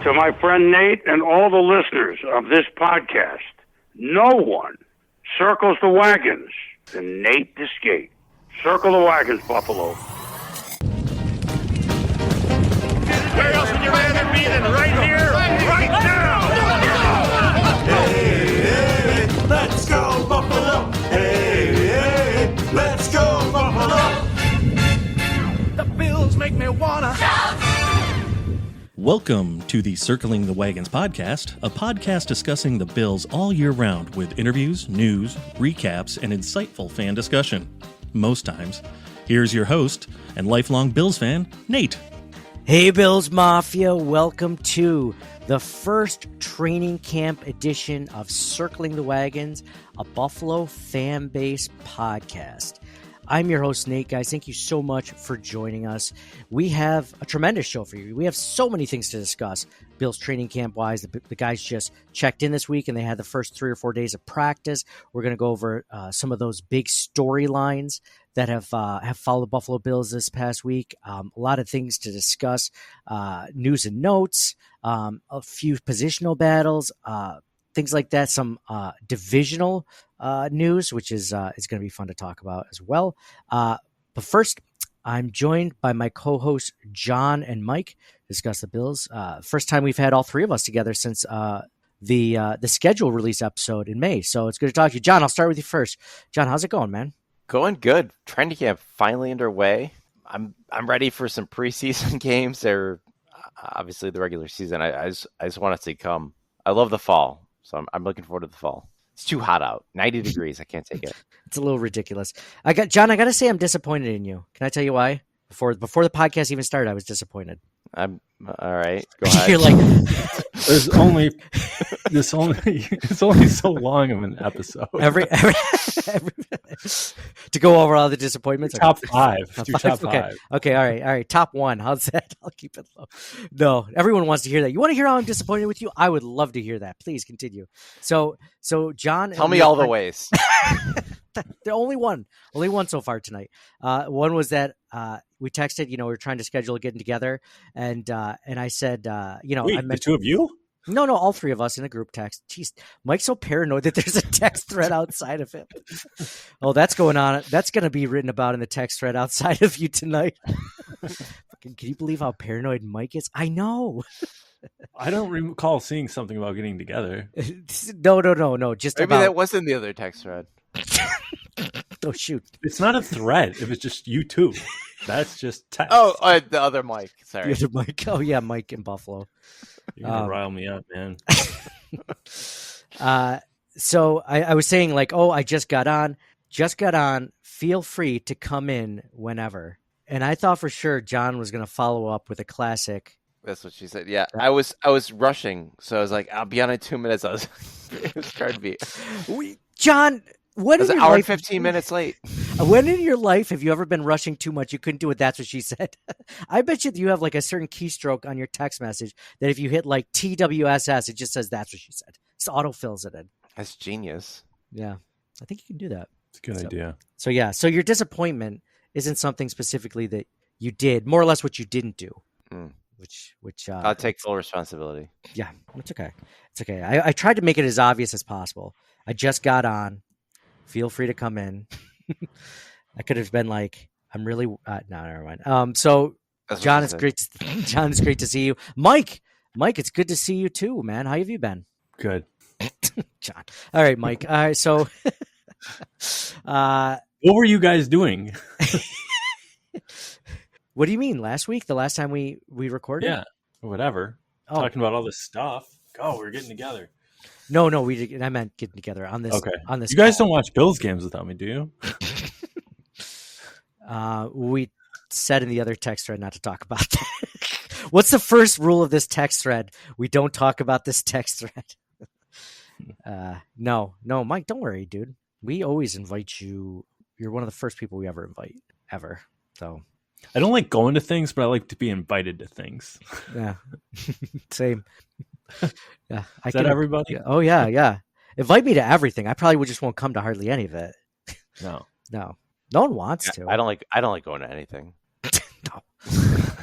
To my friend Nate and all the listeners of this podcast, no one circles the wagons than Nate the Skate. Circle the wagons, Buffalo. Where else would you rather be than right here, right now? Hey, hey, let's go Buffalo! Hey, hey, let's go Buffalo! The Bills make me wanna shout. Welcome to the Circling the Wagons podcast, a podcast discussing the Bills all year round with interviews, news, recaps, and insightful fan discussion. Most times. Here's your host and lifelong Bills fan, Nate. Hey Bills Mafia, welcome to the first training camp edition of Circling the Wagons, a Buffalo fan base podcast. I'm your host, Nate, guys. Thank you so much for joining us. We have a tremendous show for you. We have so many things to discuss. Bills training camp-wise, the guys just checked in this week, and they had the first 3 or 4 days of practice. We're going to go over some of those big storylines that have followed the Buffalo Bills this past week. A lot of things to discuss, news and notes, a few positional battles, things like that, some divisional news, which is going to be fun to talk about as well. But first, I'm joined by my co-hosts John and Mike to discuss the Bills. First time we've had all three of us together since the schedule release episode in May. So it's good to talk to you. John, I'll start with you first. John, how's it going, man? Going good. Training camp finally underway. I'm ready for some preseason games. They're obviously the regular season. I just want it to come. I love the fall, so I'm looking forward to the fall. It's too hot out. 90 degrees. I can't take it. It's a little ridiculous. John, I got to say I'm disappointed in you. Can I tell you why? Before the podcast even started, I was disappointed. I'm all right. Go ahead. You're like, It's only so long of an episode. every to go over all the disappointments. Top five. Top five. Okay. All right. Top one. How's that? I'll keep it low. No, everyone wants to hear that. You want to hear how I'm disappointed with you? I would love to hear that. Please continue. So John, tell me all the ways. The only one so far tonight. One was that we texted. We were trying to schedule getting together, and I said, Wait, I meant the two of you? No, all three of us in a group text. Jeez, Mike's so paranoid that there's a text thread outside of him. Oh, that's going on. That's going to be written about in the text thread outside of you tonight. Can you believe how paranoid Mike is? I know. I don't recall seeing something about getting together. No. Just Maybe about... that wasn't the other text thread. Oh, shoot. It's not a thread if it's just you two. That's just text. Oh, the other Mike. Sorry. The other Mike. Oh, yeah, Mike in Buffalo. You're going to rile me up, man. So I was saying, I just got on. Feel free to come in whenever. And I thought for sure John was going to follow up with a classic. That's what she said. Yeah, I was rushing, so I was like, I'll be on in 2 minutes. It was trying to be. John, when it was in an your hour life, 15 minutes late. When in your life have you ever been rushing too much? You couldn't do it. That's what she said. I bet you have a certain keystroke on your text message that if you hit TWSS, it just says that's what she said. Just autofills it in. That's genius. Yeah, I think you can do that. It's a good idea. So your disappointment isn't something specifically that you did, more or less what you didn't do. Which I'll take full responsibility. Yeah, it's okay. It's okay. I tried to make it as obvious as possible. I just got on. Feel free to come in. I could have been like, I'm really no, never mind. So John, it's great. John, it's great to see you. Mike, it's good to see you too, man. How have you been? Good. John. All right, Mike. All right, so what were you guys doing? What do you mean? Last week? The last time we recorded? Yeah, whatever. Talking about all this stuff. Oh, we're getting together. No, we did. I meant getting together on this. Okay. On this. You guys don't watch Bills games without me, do you? We said in the other text thread not to talk about that. What's the first rule of this text thread? We don't talk about this text thread. No, Mike, don't worry, dude. We always invite you. You're one of the first people we ever invite, ever. So I don't like going to things, but I like to be invited to things. Yeah, same. Yeah, Is that everybody? Oh yeah. Invite me to everything. I probably just won't come to hardly any of it. No. No one wants to. I don't like going to anything. No.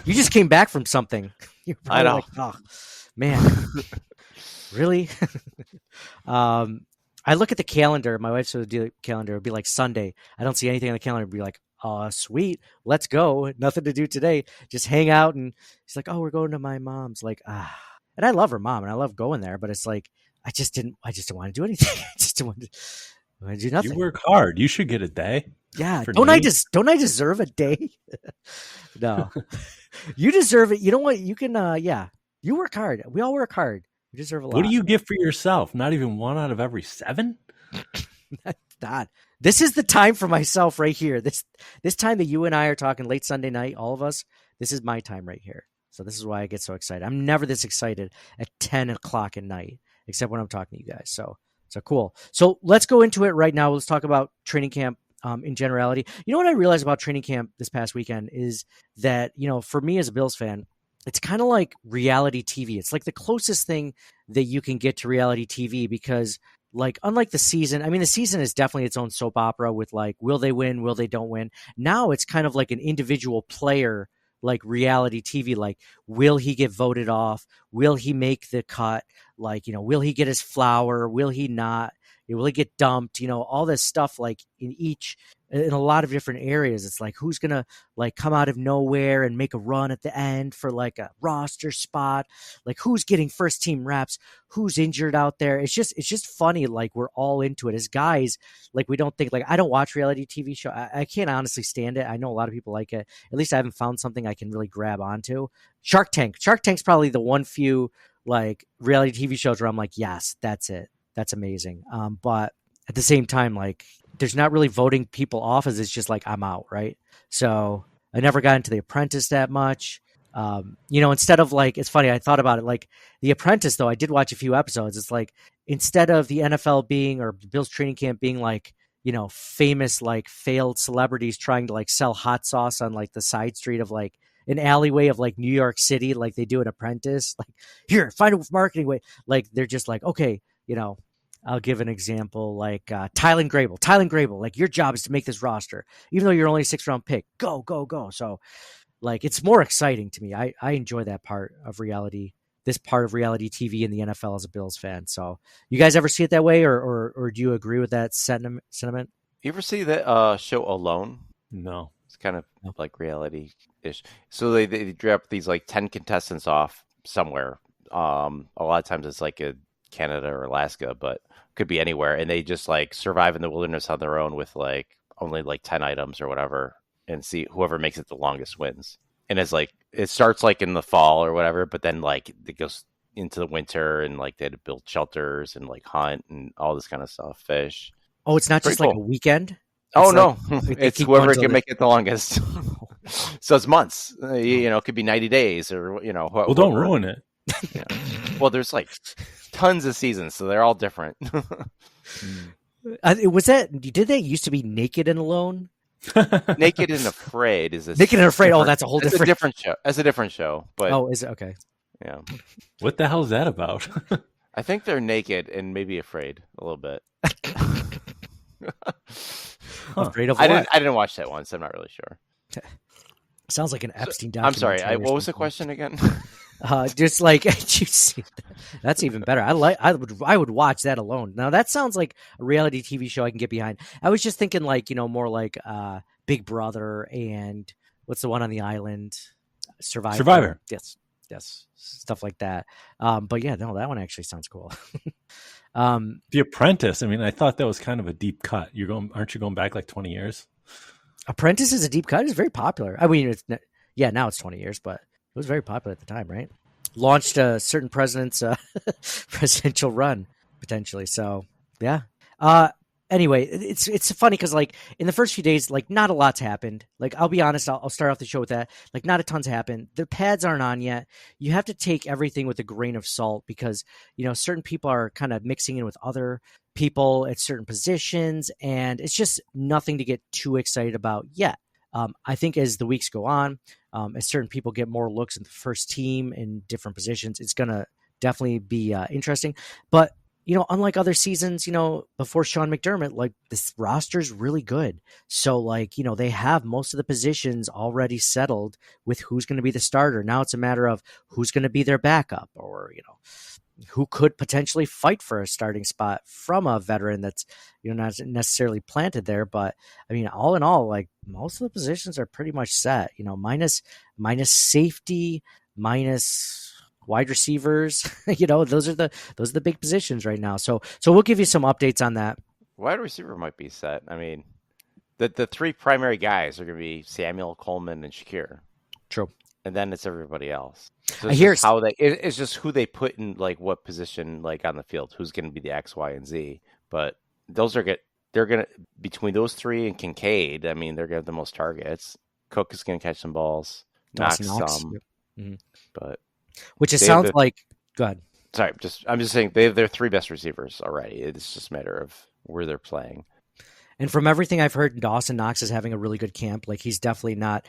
You just came back from something. You're I know. like, oh man, really? I look at the calendar. My wife's would do the calendar. It'd be like Sunday. I don't see anything on the calendar. It'd be like, oh, sweet, let's go. Nothing to do today. Just hang out. And she's like, oh, we're going to my mom's. Like, and I love her mom, and I love going there. But it's like, I just didn't want to do anything. I just didn't want to do nothing. You work hard. You should get a day. Yeah. Don't I deserve a day? No, you deserve it. You know what? You can. Yeah. You work hard. We all work hard. We deserve a lot. What do you get for yourself? Not even 1 out of every 7? God, this is the time for myself right here. This time that you and I are talking late Sunday night, all of us. This is my time right here. So this is why I get so excited. I'm never this excited at 10 o'clock at night, except when I'm talking to you guys. So cool. So let's go into it right now. Let's talk about training camp in generality. You know what I realized about training camp this past weekend is that, for me as a Bills fan, it's kind of like reality TV. It's like the closest thing that you can get to reality TV because, like, unlike the season, I mean, the season is definitely its own soap opera with, like, will they win? Will they don't win? Now it's kind of like an individual player, like reality TV. Like, will he get voted off? Will he make the cut? Like, will he get his flower? Will he not? Will he get dumped? All this stuff, like in a lot of different areas. It's like, who's going to like come out of nowhere and make a run at the end for like a roster spot? Like, who's getting first team reps? Who's injured out there? It's just funny. Like, we're all into it as guys. Like, we don't think, like, I don't watch reality TV show. I can't honestly stand it. I know a lot of people like it. At least I haven't found something I can really grab onto. Shark Tank's probably the one few like reality TV shows where I'm like, yes, that's it. That's amazing. But at the same time, like, there's not really voting people off as it's just like, I'm out. Right. So I never got into The Apprentice that much. Instead of like, it's funny. I thought about it, like The Apprentice, though. I did watch a few episodes. It's like, instead of the NFL being, or Bill's training camp being like, famous, like failed celebrities trying to like sell hot sauce on like the side street of like an alleyway of like New York City, like they do an Apprentice, like, here, find a marketing way. Like, they're just like, okay, I'll give an example, like Tylen Grable, like, your job is to make this roster, even though you're only a 6th-round pick. Go, go, go. So, like, it's more exciting to me. I enjoy that part of reality, this part of reality TV in the NFL as a Bills fan. So, you guys ever see it that way, or do you agree with that sentiment? You ever see that show Alone? No. It's kind of like reality-ish. So they drop these like 10 contestants off somewhere. A lot of times it's like a Canada or Alaska, but could be anywhere, and they just like survive in the wilderness on their own with like only like 10 items or whatever, and see whoever makes it the longest wins. And it's like, it starts like in the fall or whatever, but then like it goes into the winter, and like they had to build shelters and like hunt and all this kind of stuff, fish. Oh, it's not just Pretty like cool. a weekend? Oh, It's no, like, it's whoever can make it the longest. So it's months, it could be 90 days or, Well, don't ruin it. Yeah. Well, there's like tons of seasons, so they're all different. Did they used to be Naked and Alone? Naked and Afraid is Naked and Afraid. Oh, that's a whole different. It's a different show. That's a different show. But oh, is it okay? Yeah. What the hell is that about? I think they're naked and maybe afraid a little bit. Afraid of I what? didn't watch that one, so I'm not really sure. Sounds like an Epstein I'm documentary. sorry. What was the question again? Just like you see, that's even better. I would watch that alone. Now that sounds like a reality TV show I can get behind. I was just thinking like, more like Big Brother and what's the one on the island? Survivor. Yes, stuff like that. But yeah, no, that one actually sounds cool. The Apprentice. I mean, I thought that was kind of a deep cut. Aren't you going back like 20 years? Apprentice is a deep cut. It's very popular. I mean, now it's 20 years, but it was very popular at the time, right? Launched a certain president's presidential run potentially. So yeah. Anyway, it's funny because like in the first few days, like not a lot's happened. Like I'll be honest, I'll start off the show with that. Like not a ton's happened. The pads aren't on yet. You have to take everything with a grain of salt because certain people are kind of mixing in with other people at certain positions, and it's just nothing to get too excited about yet. I think as the weeks go on, as certain people get more looks in the first team in different positions, it's gonna definitely be interesting. But unlike other seasons, before Sean McDermott, like this roster's really good. So like, they have most of the positions already settled with who's going to be the starter. Now it's a matter of who's going to be their backup, or, who could potentially fight for a starting spot from a veteran that's, not necessarily planted there. But I mean, all in all, like most of the positions are pretty much set, minus safety, minus wide receivers, those are the big positions right now. So we'll give you some updates on that. Wide receiver might be set. I mean, the three primary guys are going to be Samuel, Coleman, and Shakir. True. And then it's everybody else. So it's just who they put in like what position like on the field, who's going to be the X, Y, and Z. But they're going to, between those three and Kincaid, I mean, they're going to have the most targets. Cook is going to catch some balls, Knox some. Yep. Mm-hmm. But which it sounds like. Go ahead. Sorry, I'm just saying they have their three best receivers already. It's just a matter of where they're playing. And from everything I've heard, Dawson Knox is having a really good camp. Like he's definitely not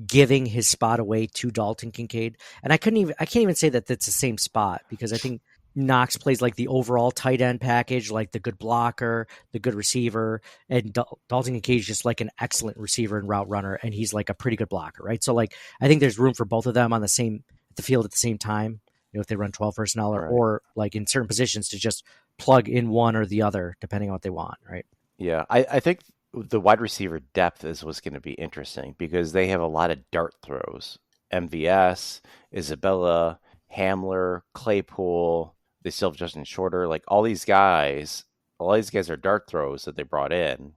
giving his spot away to Dalton Kincaid. And I can't even say that that's the same spot, because I think Knox plays like the overall tight end package, like the good blocker, the good receiver, and Dalton Kincaid is just like an excellent receiver and route runner, and he's like a pretty good blocker, right? So like I think there's room for both of them on the field at the same time, if they run 12 personnel or like in certain positions to just plug in one or the other depending on what they want, right? Yeah, I think the wide receiver depth is what's going to be interesting, because they have a lot of dart throws. MVS, Isabella, Hamler, Claypool. They still have Justin Shorter. Like all these guys are dart throws that they brought in.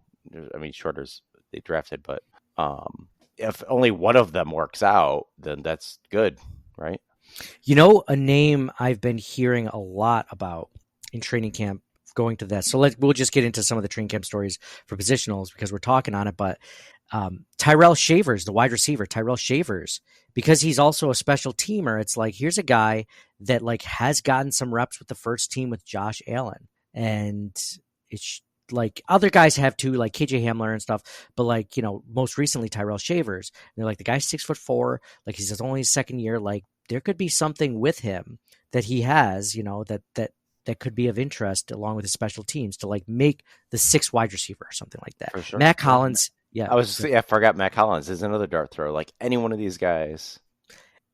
I mean, Shorter's they drafted, but if only one of them works out, then that's good, right? A name I've been hearing a lot about in training camp going to that. So we'll just get into some of the training camp stories for positionals because we're talking on it. But Tyrell Shavers, the wide receiver, Tyrell Shavers, because he's also a special teamer. It's like, here's a guy that like has gotten some reps with the first team with Josh Allen. And it's like other guys have too, like KJ Hamler and stuff. But like, most recently Tyrell Shavers, and they're like, the guy's 6'4", like he's only his second year. Like there could be something with him that he has, that could be of interest along with his special teams to like make the sixth wide receiver or something like that. For sure. Matt Collins. Yeah. I forgot Matt Collins is another dart thrower. Like any one of these guys.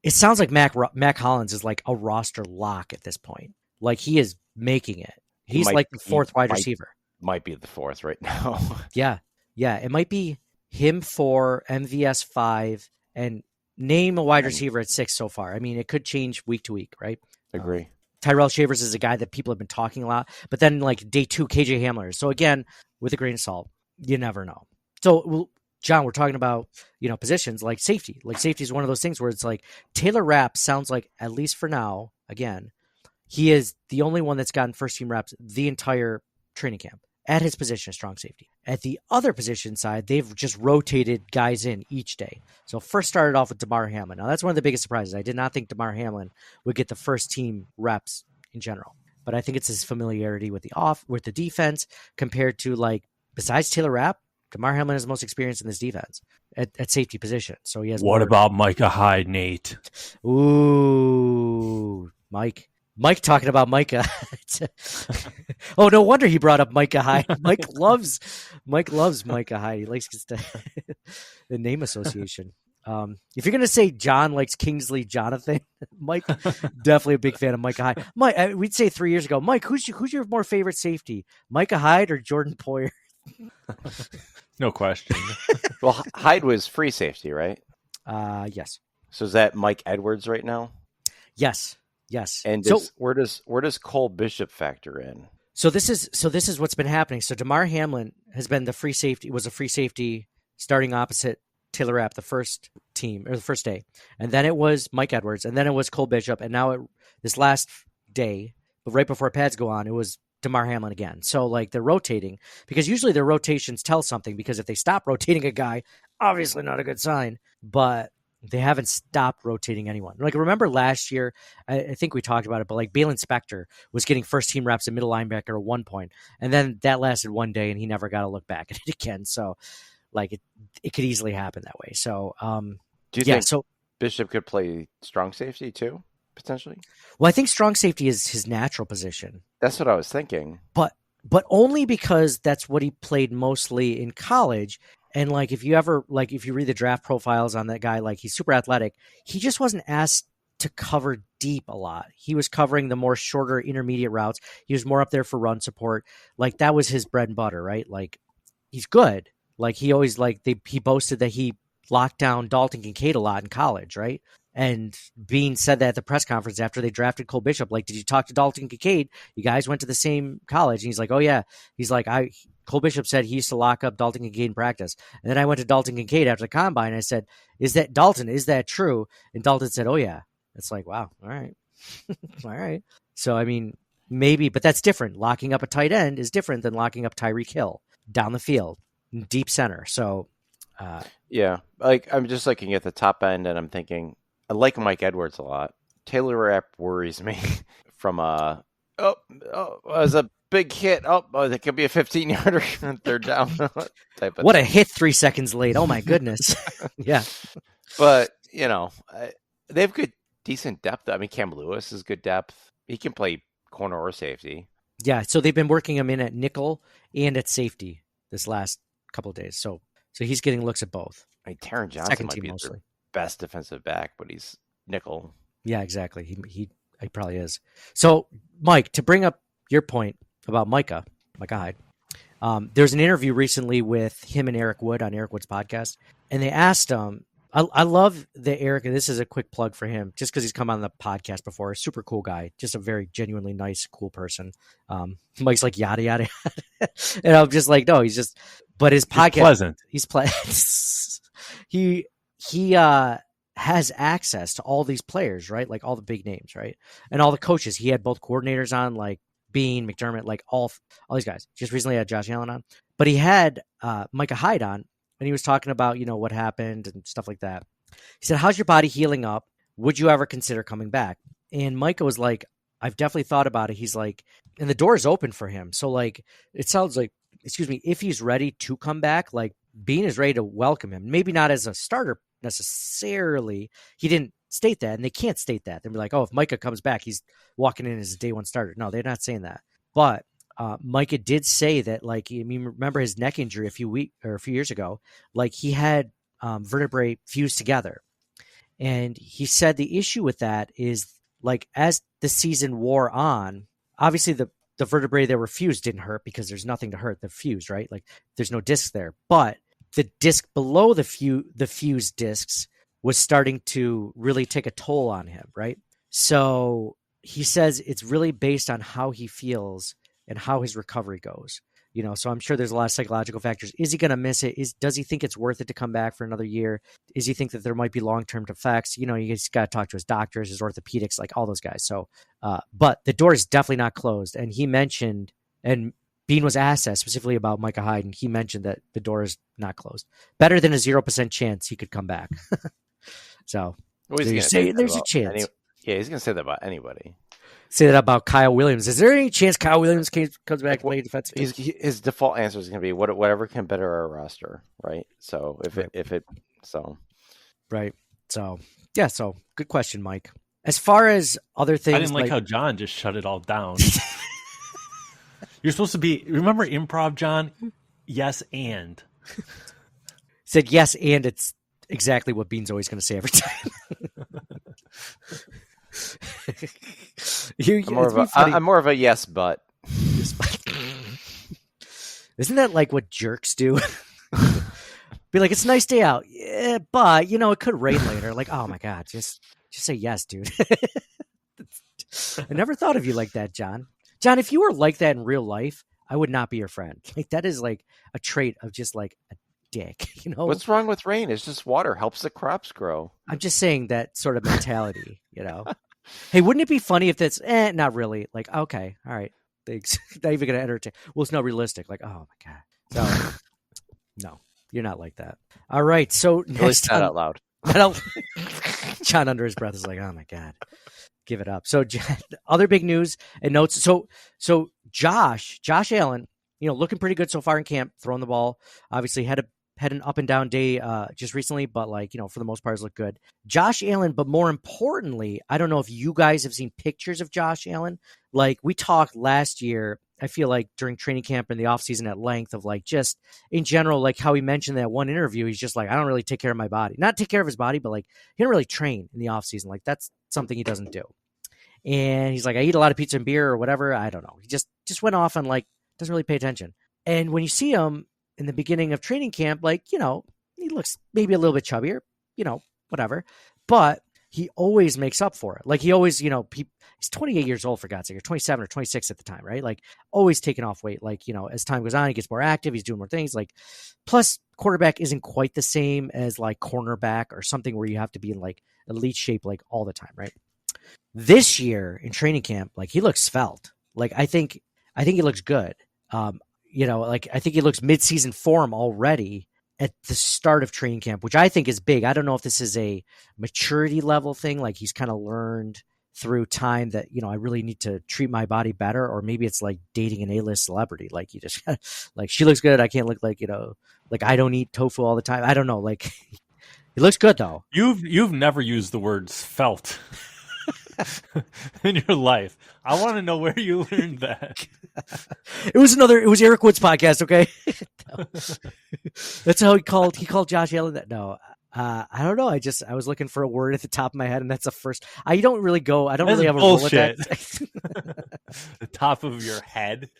It sounds like Matt Collins is like a roster lock at this point. Like he is making it. He's like the fourth wide receiver. Might be the fourth right now. Yeah. Yeah. It might be him 4, MVS 5, and name a wide receiver at 6 so far. I mean, it could change week to week, right? Agree. Tyrell Shavers is a guy that people have been talking a lot, but then like day 2, KJ Hamler. So again, with a grain of salt, you never know. So John, we're talking about, positions like safety. Like safety is one of those things where it's like Taylor Rapp sounds like, at least for now, again, he is the only one that's gotten first team reps the entire training camp at his position, strong safety. At the other position side, they've just rotated guys in each day. So first started off with Damar Hamlin. Now that's one of the biggest surprises. I did not think Damar Hamlin would get the first team reps in general, but I think it's his familiarity with the defense compared to like, besides Taylor Rapp, Damar Hamlin is the most experienced in this defense at safety position. So he has. What about Micah Hyde, Nate? Ooh, Mike talking about Micah. Oh, no wonder he brought up Micah Hyde. Mike loves Micah Hyde. He likes the name association. If you're gonna say John likes Kingsley Jonathan, Mike definitely a big fan of Micah Hyde. Mike, we'd say 3 years ago, Mike, who's your more favorite safety, Micah Hyde or Jordan Poyer? No question. Well, Hyde was free safety, right? Yes. So is that Mike Edwards right now? Yes. And where does Cole Bishop factor in? So this is what's been happening. So Damar Hamlin has been was a free safety starting opposite Taylor Rapp the first team or the first day, and then it was Mike Edwards, and then it was Cole Bishop, and now this last day, but right before pads go on, it was Damar Hamlin again. So like they're rotating because usually their rotations tell something, because if they stop rotating a guy, obviously not a good sign, but they haven't stopped rotating anyone. Like remember last year, I think we talked about it, but like Balin Spector was getting first team reps at middle linebacker at one point, and then that lasted one day and he never got to look back at it again. So like it could easily happen that way. So do you think Bishop could play strong safety too, potentially? Well, I think strong safety is his natural position. That's what I was thinking. But only because that's what he played mostly in college. And like, if you read the draft profiles on that guy, like he's super athletic. He just wasn't asked to cover deep a lot. He was covering the more shorter intermediate routes. He was more up there for run support. Like that was his bread and butter, right? Like he's good. Like he always he boasted that he locked down Dalton Kincaid a lot in college, right? And Bean said that at the press conference after they drafted Cole Bishop, like, did you talk to Dalton Kincaid? You guys went to the same college. And he's like, oh yeah. He's like, Cole Bishop said he used to lock up Dalton Kincaid in practice. And then I went to Dalton Kincaid after the combine. And I said, is that true? And Dalton said, oh yeah. It's like, wow. All right. All right. So, I mean, maybe, but that's different. Locking up a tight end is different than locking up Tyreek Hill down the field, deep center. So, yeah, like I'm just looking at the top end and I'm thinking, I like Mike Edwards a lot. Taylor Rapp worries me from it was a big hit. That could be a 15-yarder third down type of what thing. A hit 3 seconds late. Oh my goodness. Yeah. But, they have good, decent depth. I mean, Cam Lewis is good depth. He can play corner or safety. Yeah. So they've been working him in at nickel and at safety this last couple of days. So he's getting looks at both. I mean, Taron Johnson might be their best defensive back, but he's nickel. Yeah, exactly. He probably is. So, Mike, to bring up your point about Micah Hyde, there's an interview recently with him and Eric Wood on Eric Wood's podcast, and they asked him. I love that Eric, and this is a quick plug for him, just because he's come on the podcast before. Super cool guy, just a very genuinely nice, cool person. Mike's like yada yada, and I'm just like, no, he's just. But his podcast, he's pleasant. He has access to all these players, right? Like all the big names, right? And all the coaches. He had both coordinators on, like Bean, McDermott, like all these guys. Just recently had Josh Allen on, but he had Micah Hyde on, and he was talking about, what happened and stuff like that. He said, how's your body healing up? Would you ever consider coming back? And Micah was like, I've definitely thought about it. He's like, and the door is open for him. So like, it sounds like, if he's ready to come back, like Bean is ready to welcome him. Maybe not as a starter necessarily. He didn't state that, and they can't state that. They'll be like, oh, if Micah comes back, he's walking in as a day one starter. No, they're not saying that. But Micah did say that, like, I mean, remember his neck injury a few years ago, like he had vertebrae fused together. And he said the issue with that is, like, as the season wore on, obviously the vertebrae that were fused didn't hurt because there's nothing to hurt. They're fused, right? Like there's no disc there. But the disc below the fused discs was starting to really take a toll on him, right? So he says it's really based on how he feels and how his recovery goes. So I'm sure there's a lot of psychological factors. Is he going to miss it? Does he think it's worth it to come back for another year? Does he think that there might be long-term effects? You just got to talk to his doctors, his orthopedics, like all those guys. So, but the door is definitely not closed. And he mentioned, and Bean was asked that specifically about Micah Hyde, and he mentioned that the door is not closed. Better than a 0% chance he could come back. So there's a chance. Yeah, he's going to say that about anybody. Say that about Kyle Williams. Is there any chance Kyle Williams comes back and play defensive? His default answer is going to be whatever can better our roster, right? So right. So yeah. So good question, Mike. As far as other things, I didn't like how John just shut it all down. You're supposed to be. Remember improv, John? Yes, and said yes, and it's exactly what Bean's always going to say every time. I'm more of a yes, but. Isn't that like what jerks do? Be like, it's a nice day out. Yeah, but it could rain later. Like, oh my God, just say yes, dude. I never thought of you like that, John. John, if you were like that in real life, I would not be your friend. Like that is like a trait of just like a dick. What's wrong with rain? It's just water, helps the crops grow. I'm just saying that sort of mentality, Hey, wouldn't it be funny if that's not really? Like, okay, all right, thanks. Not even gonna entertain. Well, it's not realistic. Like, oh my God. So, no, you're not like that. All right, so next time, not out loud. John under his breath is like, oh my God, give it up. So, other big news and notes. So Josh Allen, looking pretty good so far in camp, throwing the ball. Obviously had a had an up and down day just recently, but like, for the most part, has looked good. Josh Allen, but more importantly, I don't know if you guys have seen pictures of Josh Allen. Like we talked last year, I feel like during training camp and the offseason at length of like just in general, like how he mentioned that one interview, he's just like, I don't really take care of my body. Not take care of his body, but like he don't really train in the offseason. Like that's something he doesn't do. And he's like, I eat a lot of pizza and beer or whatever. I don't know. He just went off on like, doesn't really pay attention. And when you see him in the beginning of training camp, like, he looks maybe a little bit chubbier, whatever, but he always makes up for it. Like he always, he's 28 years old for God's sake, or 27 or 26 at the time, right? Like always taking off weight. Like, as time goes on, he gets more active. He's doing more things. Like, plus quarterback isn't quite the same as like cornerback or something where you have to be in like elite shape, like all the time. Right. This year in training camp, like he looks svelte. Like I think he looks good. Like I think he looks mid-season form already at the start of training camp, which I think is big. I don't know if this is a maturity level thing. Like he's kind of learned through time that, I really need to treat my body better, or maybe it's like dating an A-list celebrity. Like you just like, she looks good. I can't look like, like I don't eat tofu all the time. I don't know. Like he looks good though. You've never used the word svelte in your life. I want to know where you learned that. It was Eric Wood's podcast. Okay. That's how he called Josh Allen that. No, I don't know. I was looking for a word at the top of my head, and that's the first. I don't really have bullshit. a Rolodex. The top of your head.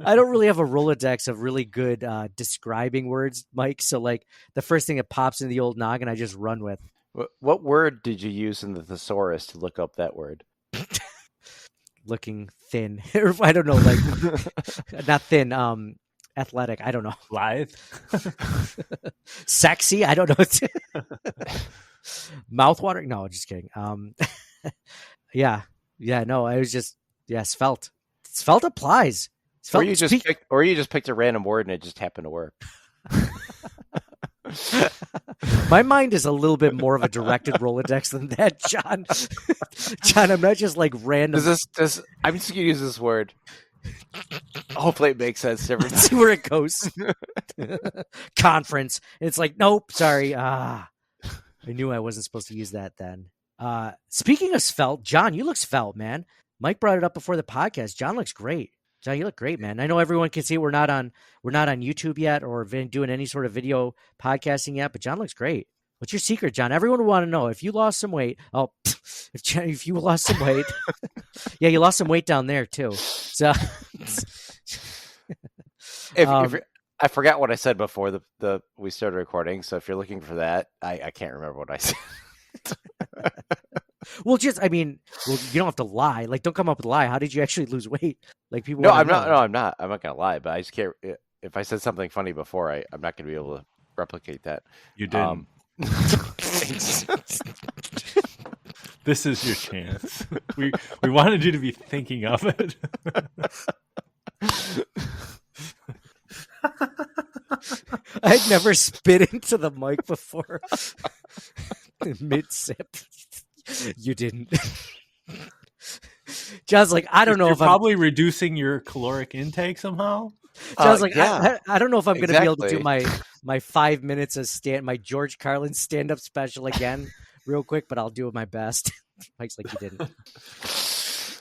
I don't really have a Rolodex of really good describing words, Mike. So like the first thing that pops into the old noggin, I just run with. What word did you use in the thesaurus to look up that word? Looking thin. I don't know, like not thin, athletic. I don't know. Lithe. Sexy. I don't know. Mouthwatering. No, just kidding. Yeah. No, I was just svelte. Svelte applies. Svelte, or you just picked a random word and it just happened to work. My mind is a little bit more of a directed Rolodex than that, John. John, I'm not just like random. I'm just gonna use this word. Hopefully, it makes sense to everybody. See where it goes. Conference. And it's like, nope, sorry. I knew I wasn't supposed to use that then. Speaking of svelte, John, you look svelte, man. Mike brought it up before the podcast. John looks great. John, you look great, man. I know everyone can see we're not on YouTube yet or doing any sort of video podcasting yet, but John looks great. What's your secret, John? Everyone would want to know if you lost some weight. Oh, if you lost some weight, yeah, you lost some weight down there too. So, I forgot what I said before we started recording. So if you're looking for that, I can't remember what I said. Well, you don't have to lie. Like, don't come up with a lie. How did you actually lose weight? Like, people. No, I'm not. No, I'm not. I'm not gonna lie. But I just can't. If I said something funny before, I'm not gonna be able to replicate that. You didn't. This is your chance. We wanted you to be thinking of it. I'd never spit into the mic before. Mid sip. You didn't. John's like, I don't know if I'm probably reducing your caloric intake somehow. John's like, yeah. I don't know if I'm going to be able to do my 5 minutes of my George Carlin stand-up special again real quick, but I'll do my best. Mike's like, you didn't.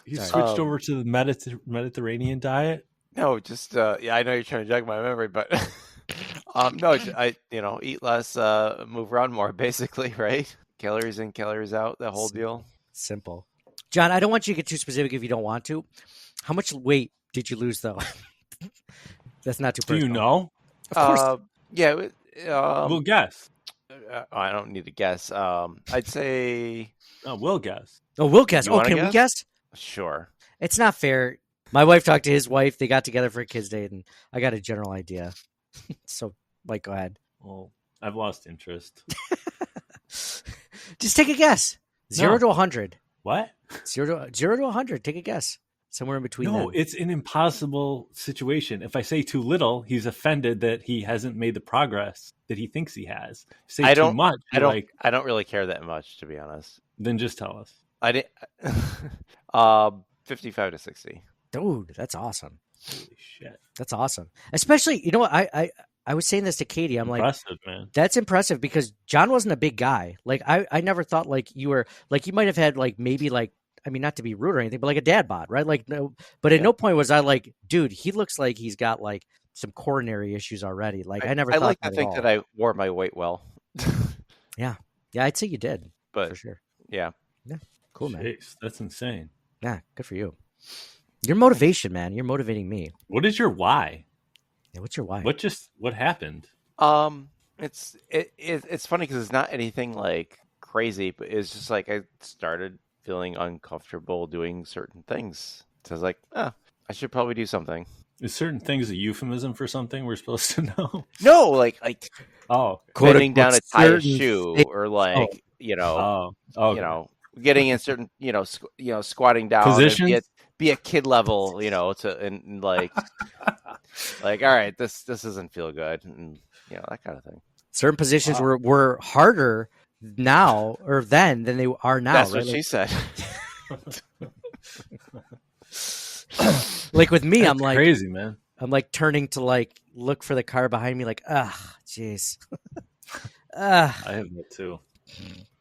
You switched over to the Mediterranean diet? No, just I know you're trying to jog my memory, but no, I eat less, move around more, basically, right? Calories in, calories out, that whole deal. Simple. John, I don't want you to get too specific if you don't want to. How much weight did you lose, though? That's not too personal. Do you know? Of course. Yeah. We'll guess. I don't need to guess. I'd say... we'll guess. Oh, we'll guess. Oh, can we guess? Sure. It's not fair. My wife talked to his wife. They got together for a kid's date, and I got a general idea. So, Mike, go ahead. Well, I've lost interest. Just take a guess. 0 to 100. What? 0 to 100. Take a guess. Somewhere in between. No, it's an impossible situation. If I say too little, he's offended that he hasn't made the progress that he thinks he has. Say too much. I don't really care that much, to be honest. Then just tell us. I didn't. 55 to 60. Dude, that's awesome. Holy shit. That's awesome. Especially, you know what? I was saying this to Katie. I'm like, Impressive, man. that's impressive because John wasn't a big guy. Like I never thought like you were like you might have had like maybe like I mean not to be rude or anything, but like a dad bod, right? Like no, but at no point was I like, dude, he looks like he's got like some coronary issues already. Like I never. I thought like to that think at that all. I wore my weight well. Yeah, I'd say you did, But for sure. yeah, Cool, man. Jeez, that's insane. Yeah, good for you. Your motivation, man. You're motivating me. What is your why? Yeah, what's your why? What happened? it's funny because it's not anything like crazy, but it's just like I started feeling uncomfortable doing certain things. So I was like, I should probably do something. Is certain things a euphemism for something we're supposed to know? No, like Oh, bending down to tie a certain shoe, things. or like okay. getting in certain squatting down and Positions? be a kid level, to and like like, all right, this doesn't feel good, and that kind of thing. Certain positions were harder now or then than they are now. That's right? what she said. Like with me, That's I'm like crazy, man. I'm like turning to like look for the car behind me, like jeez, I have that too.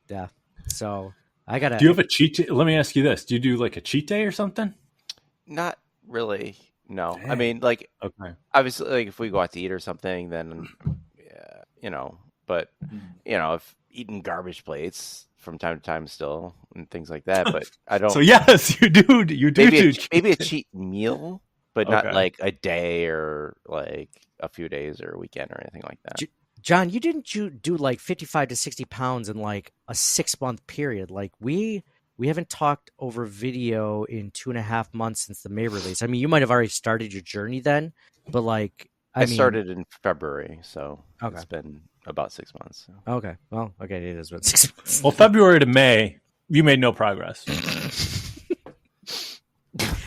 yeah. So I gotta. Do you have a cheat day? Let me ask you this: do you do like a cheat day or something? Not really. No, I Dang. mean, like, Okay. obviously, like if we go out to eat or something, then but if eating garbage plates from time to time still and things like that, but I don't. So yes, you do. You do. Maybe a cheat meal, but not Okay. like a day or like a few days or a weekend or anything like that. John, you didn't do like 55 to 60 pounds in like a 6-month period. Like we haven't talked over video in 2.5 months since the May release. I mean, you might have already started your journey then, but like I started in February, so Okay. it's been about 6 months. So. Okay, well, okay, it is about 6 months. Well, February to May, you made no progress.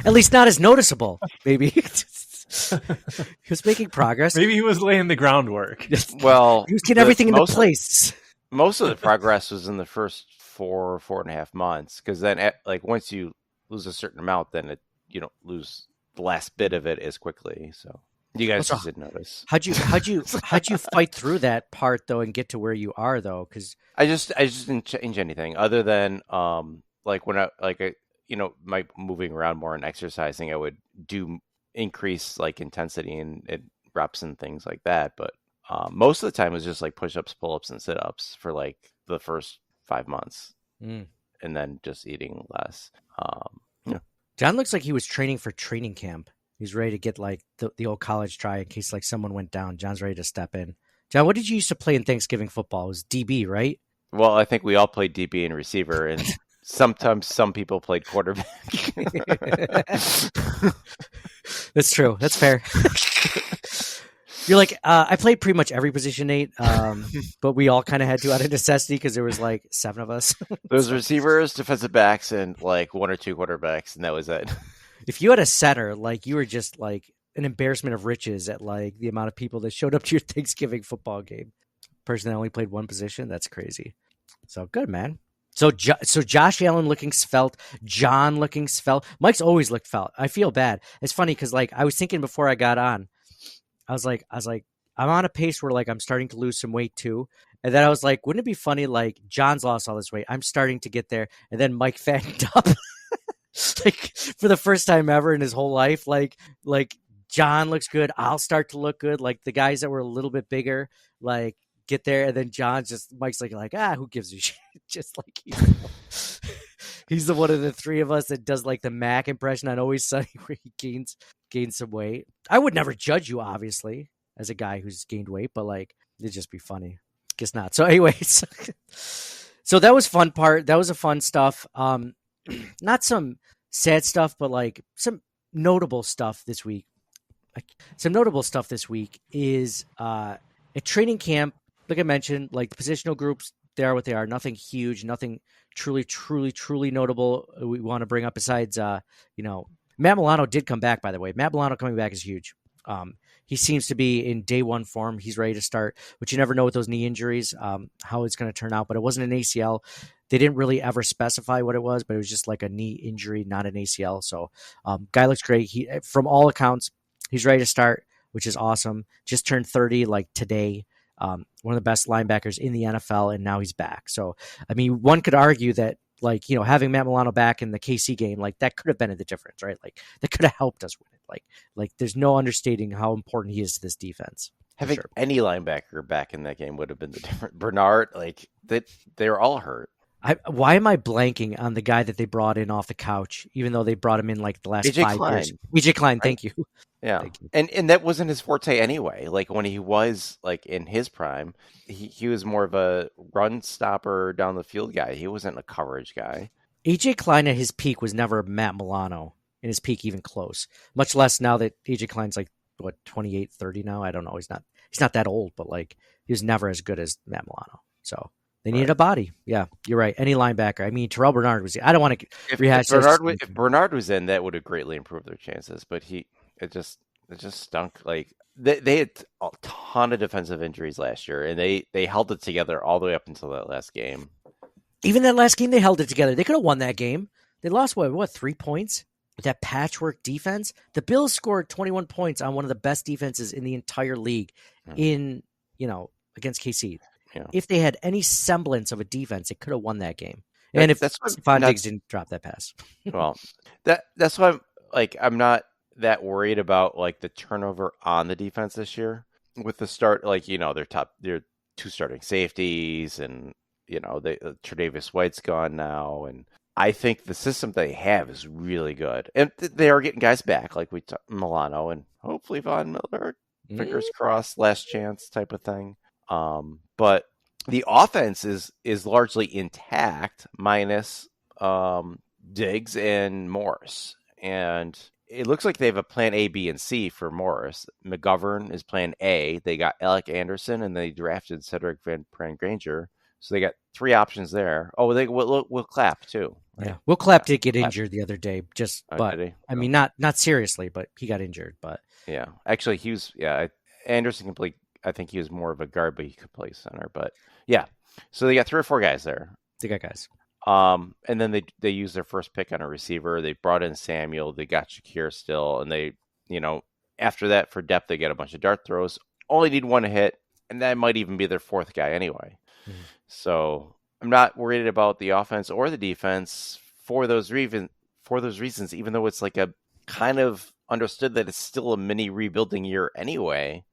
At least not as noticeable. Maybe he was making progress. Maybe he was laying the groundwork. Well, He was getting everything into place. Most of the progress was in the first 4.5 months, because then once you lose a certain amount, then you don't lose the last bit of it as quickly. So you guys just didn't notice. How'd you fight through that part though and get to where you are though? Because I just didn't change anything other than like when my moving around more and exercising, I would do increase like intensity and reps and things like that. But most of the time it was just like push-ups, pull-ups, and sit-ups for like the first 5 months, and then just eating less. John looks like he was training for training camp. He's ready to get like the old college try in case like someone went down. John's ready to step in. John, what did you used to play in Thanksgiving football? It was DB, right? Well, I think we all played DB and receiver, and sometimes some people played quarterback. That's true. That's fair. You're like, I played pretty much every position, Nate, but we all kind of had to out of necessity because there was like 7 of us. Those receivers, defensive backs, and like 1 or 2 quarterbacks, and that was it. If you had a center, like you were just like an embarrassment of riches at like the amount of people that showed up to your Thanksgiving football game. Person that only played one position, that's crazy. So good, man. So Josh Allen looking svelte, John looking svelte. Mike's always looked svelte. I feel bad. It's funny because like I was thinking before I got on, I was like, I'm on a pace where like I'm starting to lose some weight too. And then I was like, wouldn't it be funny? Like John's lost all this weight. I'm starting to get there. And then Mike fattened up like for the first time ever in his whole life. Like John looks good. I'll start to look good. Like the guys that were a little bit bigger, like get there. And then Mike's like, who gives a shit? Just like he's the one of the 3 of us that does like the Mac impression on Always Sunny where he gains some weight. I would never judge you, obviously, as a guy who's gained weight, but like it'd just be funny. Guess not. So anyways, so that was fun part. That was a fun stuff. Not some sad stuff, but like some notable stuff this week. Some notable stuff this week is at training camp, like I mentioned, like the positional groups, they are what they are. Nothing huge, nothing truly notable we want to bring up besides, Matt Milano did come back, by the way. Matt Milano coming back is huge. He seems to be in day one form. He's ready to start, but you never know with those knee injuries, how it's going to turn out. But it wasn't an ACL. They didn't really ever specify what it was, but it was just like a knee injury, not an ACL. So guy looks great. He, from all accounts, he's ready to start. which is awesome. Just turned 30 like today. One of the best linebackers in the NFL, and now he's back. So, I mean, one could argue that, like, you know, having Matt Milano back in the KC game, like, that could have been the difference, right? Like, that could have helped us win it. Like there's no understating how important he is to this defense. Having any linebacker back in that game would have been the difference. Bernard, like, they're all hurt. Why am I blanking on the guy that they brought in off the couch, even though they brought him in like the last AJ 5 years? AJ Klein, right? Thank you. Yeah, Thank you. And that wasn't his forte anyway. Like when he was like in his prime, he was more of a run stopper down the field guy. He wasn't a coverage guy. AJ Klein at his peak was never Matt Milano in his peak, even close. Much less now that AJ Klein's like what 28, 30 now. I don't know. He's not that old, but like he was never as good as Matt Milano. So. They needed a body. Yeah, you're right. Any linebacker. I mean, Terrell Bernard was. I don't want to rehash. If Bernard was in, that would have greatly improved their chances. But it just stunk. Like they had a ton of defensive injuries last year, and they held it together all the way up until that last game. Even that last game, they held it together. They could have won that game. They lost what 3 points with that patchwork defense. The Bills scored 21 points on one of the best defenses in the entire league against KC. Yeah. If they had any semblance of a defense, they could have won that game. And if Stephon Diggs didn't drop that pass. Well, that's why I'm not that worried about like the turnover on the defense this year with the start. Like, you know, their 2 starting safeties, and you know, Tre'Davious White's gone now, and I think the system they have is really good, and they are getting guys back like Milano and hopefully Von Miller. Fingers crossed, last chance type of thing. But the offense is largely intact minus Diggs and Morris. And it looks like they have a plan A, B, and C for Morris. McGovern is plan A. They got Alec Anderson, and they drafted Cedric Van Granger. So they got 3 options there. Oh, Will Clapp too. Right? Yeah, Will Clapp did get injured the other day. I mean, not seriously, but he got injured. But yeah, actually, he was. Yeah, Anderson can play. I think he was more of a guard, but he could play center. But yeah, so they got 3 or 4 guys there. They got guys. And then they used their first pick on a receiver. They brought in Samuel. They got Shakir still, and they, you know, after that for depth, they get a bunch of dart throws. Only need 1 hit, and that might even be their 4th guy anyway. Mm-hmm. So I'm not worried about the offense or the defense for those reasons. Even though it's like a kind of understood that it's still a mini rebuilding year anyway.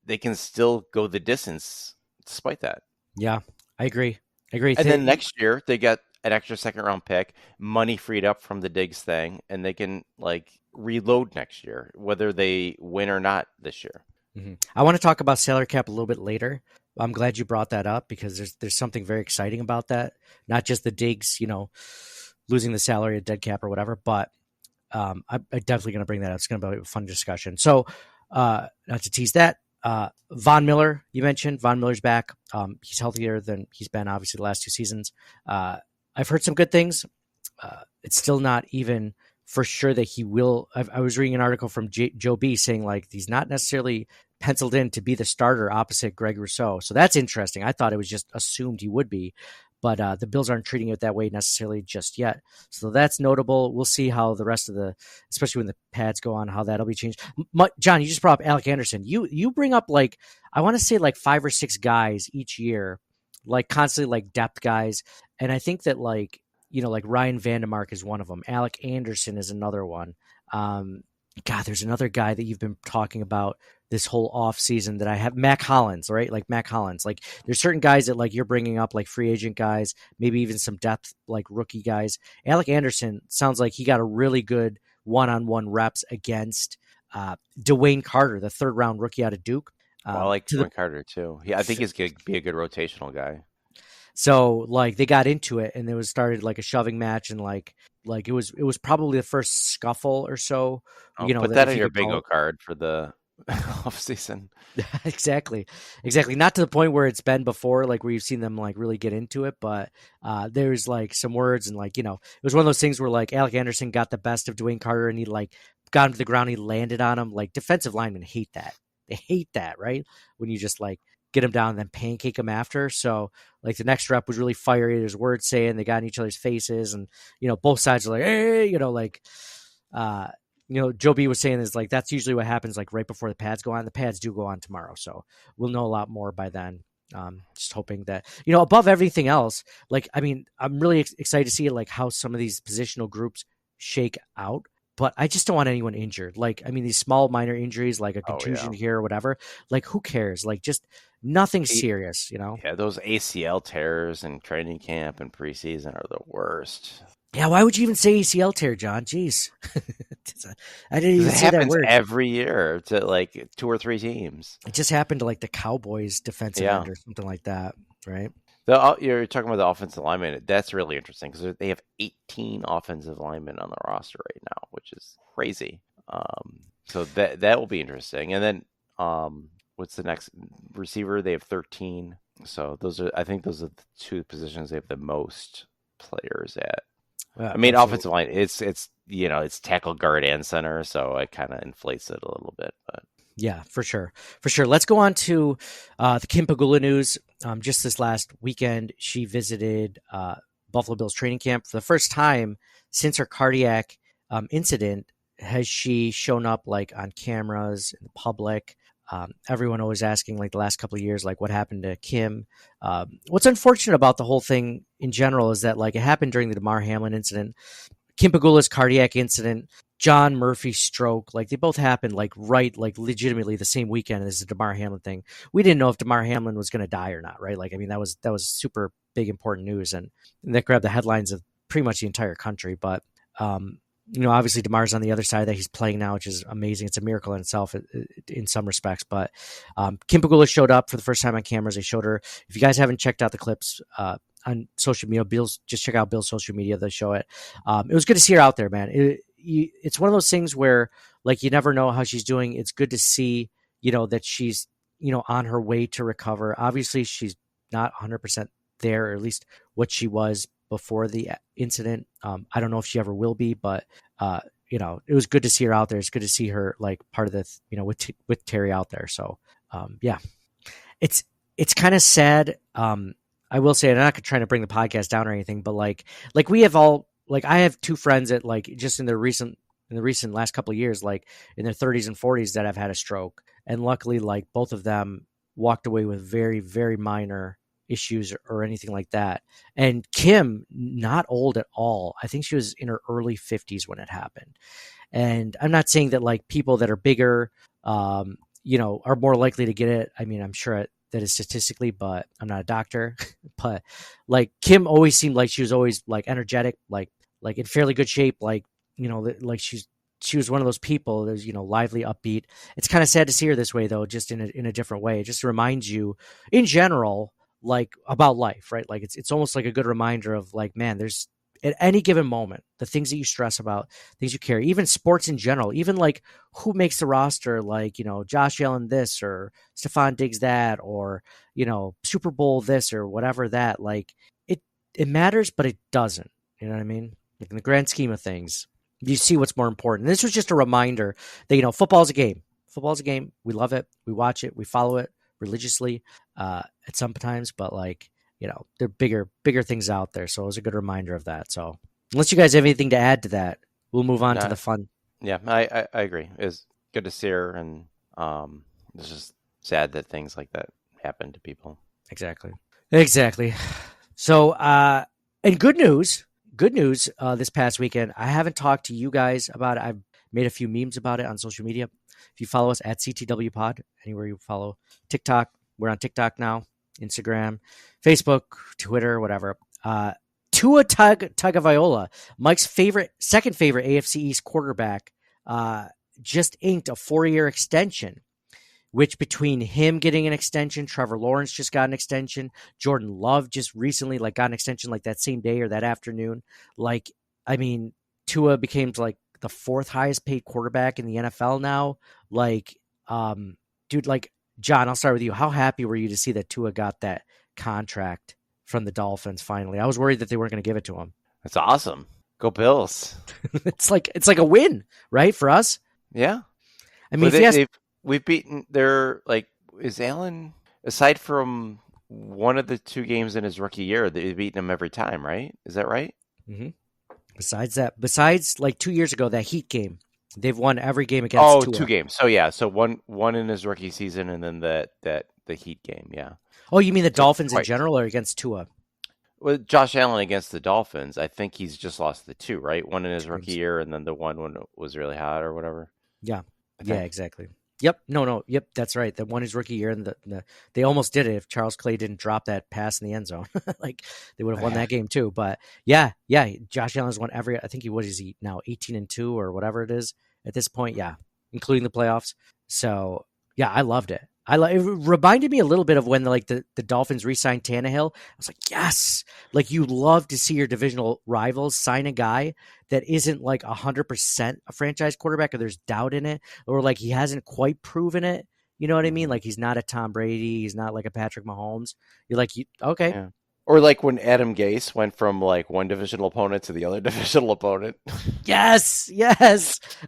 They can still go the distance despite that. Yeah, I agree. And then next year, they get an extra 2nd-round pick, money freed up from the Diggs thing, and they can like reload next year, whether they win or not this year. Mm-hmm. I want to talk about salary cap a little bit later. I'm glad you brought that up because there's something very exciting about that. Not just the Diggs, you know, losing the salary at dead cap or whatever, but I'm definitely going to bring that up. It's going to be a fun discussion. So not to tease that. Von Miller, you mentioned. Von Miller's back. He's healthier than he's been, obviously, the last 2 seasons. I've heard some good things. It's still not even for sure that he will. I was reading an article from Joe B saying, like, he's not necessarily penciled in to be the starter opposite Greg Rousseau. So that's interesting. I thought it was just assumed he would be. But the Bills aren't treating it that way necessarily just yet. So that's notable. We'll see how the rest of especially when the pads go on, how that'll be changed. John, you just brought up Alec Anderson. You bring up, like, I want to say like 5 or 6 guys each year, like constantly like depth guys. And I think that, like, you know, like Ryan Vandemark is one of them. Alec Anderson is another one. There's another guy that you've been talking about this whole off season that I have, Mac Hollins, right? Like Mac Hollins, like there's certain guys that like you're bringing up, like free agent guys, maybe even some depth, like rookie guys. Alec Anderson sounds like he got a really good one-on-one reps against Dwayne Carter, the 3rd-round rookie out of Duke. I like Dwayne Carter too. I think he's going to be a good rotational guy. So like they got into it and it started like a shoving match and like it was probably the first scuffle or so. You know, put that in your bingo card for the off season. Exactly. Not to the point where it's been before, like where you've seen them like really get into it, but there's like some words and like, you know, it was one of those things where like Alec Anderson got the best of Dwayne Carter and he like got him to the ground, he landed on him. Like defensive linemen hate that. They hate that, right? When you just like get him down and then pancake him after. So like the next rep was really fiery. There's words saying they got in each other's faces and, you know, both sides are like, hey, you know, like Joe B was saying is like that's usually what happens like right before the pads go on. The pads do go on tomorrow, so we'll know a lot more by then. Just hoping that above everything else, like I mean, I'm really excited to see like how some of these positional groups shake out. But I just don't want anyone injured. Like, I mean, these small minor injuries, like a contusion here or whatever, like who cares? Like just nothing serious, Yeah, those ACL tears in training camp and preseason are the worst. Yeah, why would you even say ACL tear, John? Jeez. I didn't even say that word. Every year to like 2 or 3 teams. It just happened to like the Cowboys defensive end or something like that, right? You're talking about the offensive linemen. That's really interesting because they have 18 offensive linemen on the roster right now, which is crazy. So that will be interesting. And then what's the next receiver? They have 13. So I think those are the 2 positions they have the most players at. I mean, offensive line, it's tackle, guard, and center, so it kind of inflates it a little bit. But yeah, for sure. Let's go on to the Kim Pegula news. Just this last weekend, she visited Buffalo Bills training camp for the first time since her cardiac incident. Has she shown up like on cameras in the public? Everyone always asking like the last couple of years, like what happened to Kim. What's unfortunate about the whole thing in general is that like it happened during the Damar Hamlin incident, Kim Pegula's cardiac incident, John Murphy's stroke, like they both happened like legitimately the same weekend as the Damar Hamlin thing. We didn't know if Damar Hamlin was going to die or not, right? Like, I mean, that was super big, important news and that grabbed the headlines of pretty much the entire country. But, obviously Damar's on the other side that he's playing now, which is amazing. It's a miracle in itself in some respects. But Kim Pegula showed up for the first time on cameras. They showed her. If you guys haven't checked out the clips on social media, just check out Bill's social media. They show it. It was good to see her out there, man. It's one of those things where like you never know how she's doing. It's good to see, that she's, on her way to recover. Obviously, she's not 100% there, or at least what she was before the incident. I don't know if she ever will be, but it was good to see her out there. It's good to see her like part of the, with Terry out there. So yeah, it's kind of sad. I will say, and I'm not trying to bring the podcast down or anything, but like we have all, like I have 2 friends that like just in the recent last couple of years, like in their 30s and 40s that have had a stroke. And luckily, like both of them walked away with very, very minor issues or anything like that. And Kim, not old at all. I think she was in her early 50s when it happened. And I'm not saying that like people that are bigger, are more likely to get it. I mean, I'm sure that is statistically, but I'm not a doctor. But like Kim always seemed like she was always like energetic, like in fairly good shape. Like, like she was one of those people that's, lively, upbeat. It's kind of sad to see her this way though, just in a different way. It just reminds you in general, like about life, right? Like it's almost like a good reminder of like, man, there's at any given moment, the things that you stress about, things you carry, even sports in general, even like who makes the roster, like, Josh Allen this or Stephon Diggs that, or, Super Bowl this or whatever that, like it matters, but it doesn't, you know what I mean? Like in the grand scheme of things, you see what's more important. This was just a reminder that, football's a game. Football's a game. We love it. We watch it. We follow it religiously at some times, but like, there are bigger things out there. So it was a good reminder of that. So unless you guys have anything to add to that, we'll move on to the fun. Yeah, I agree. It's good to see her, and it's just sad that things like that happen to people. Exactly. So, and good news, this past weekend, I haven't talked to you guys about it. I've made a few memes about it on social media. If you follow us at CTW Pod, anywhere you follow, TikTok, we're on TikTok now, Instagram, Facebook, Twitter, whatever. Tua Tagovailoa, Mike's second favorite AFC East quarterback, just inked a 4-year extension, which between him getting an extension, Trevor Lawrence just got an extension, Jordan Love just recently got an extension like that same day or that afternoon. Like, I mean, Tua became like the 4th highest paid quarterback in the NFL now. Like, dude, like, John, I'll start with you. How happy were you to see that Tua got that contract from the Dolphins finally? I was worried that they weren't going to give it to him. That's awesome. Go Bills. It's like a win, right, for us? Yeah. I mean, we've beaten is Allen, aside from one of the 2 games in his rookie year, they've beaten him every time, right? Is that right? Mm-hmm. Besides like 2 years ago, that Heat game, They've won every game against Tua. 2 games. So yeah, so one in his rookie season, and then the Heat game. Yeah. Oh, you mean the Dolphins in twice. general or against Tua? With Josh Allen against the Dolphins, I think he's just lost the 2, right? One in his rookie year, and then the one when it was really hot or whatever. Yeah. Yeah, exactly. Yep. No. Yep. That's right. The one his rookie year, and they almost did it if Charles Clay didn't drop that pass in the end zone. Like they would have won that game too. But yeah. Josh Allen's won every. I think what is he now 18-2 or whatever it is at this point. Yeah, including the playoffs. So yeah, I loved it. It reminded me a little bit of when the Dolphins re-signed Tannehill. I was like, yes, like you love to see your divisional rivals sign a guy that isn't like 100% a franchise quarterback, or there's doubt in it, or like he hasn't quite proven it. You know what I mean? Like he's not a Tom Brady, he's not like a Patrick Mahomes. You're like, okay. Yeah. Or like when Adam Gase went from like one divisional opponent to the other divisional opponent. Yes.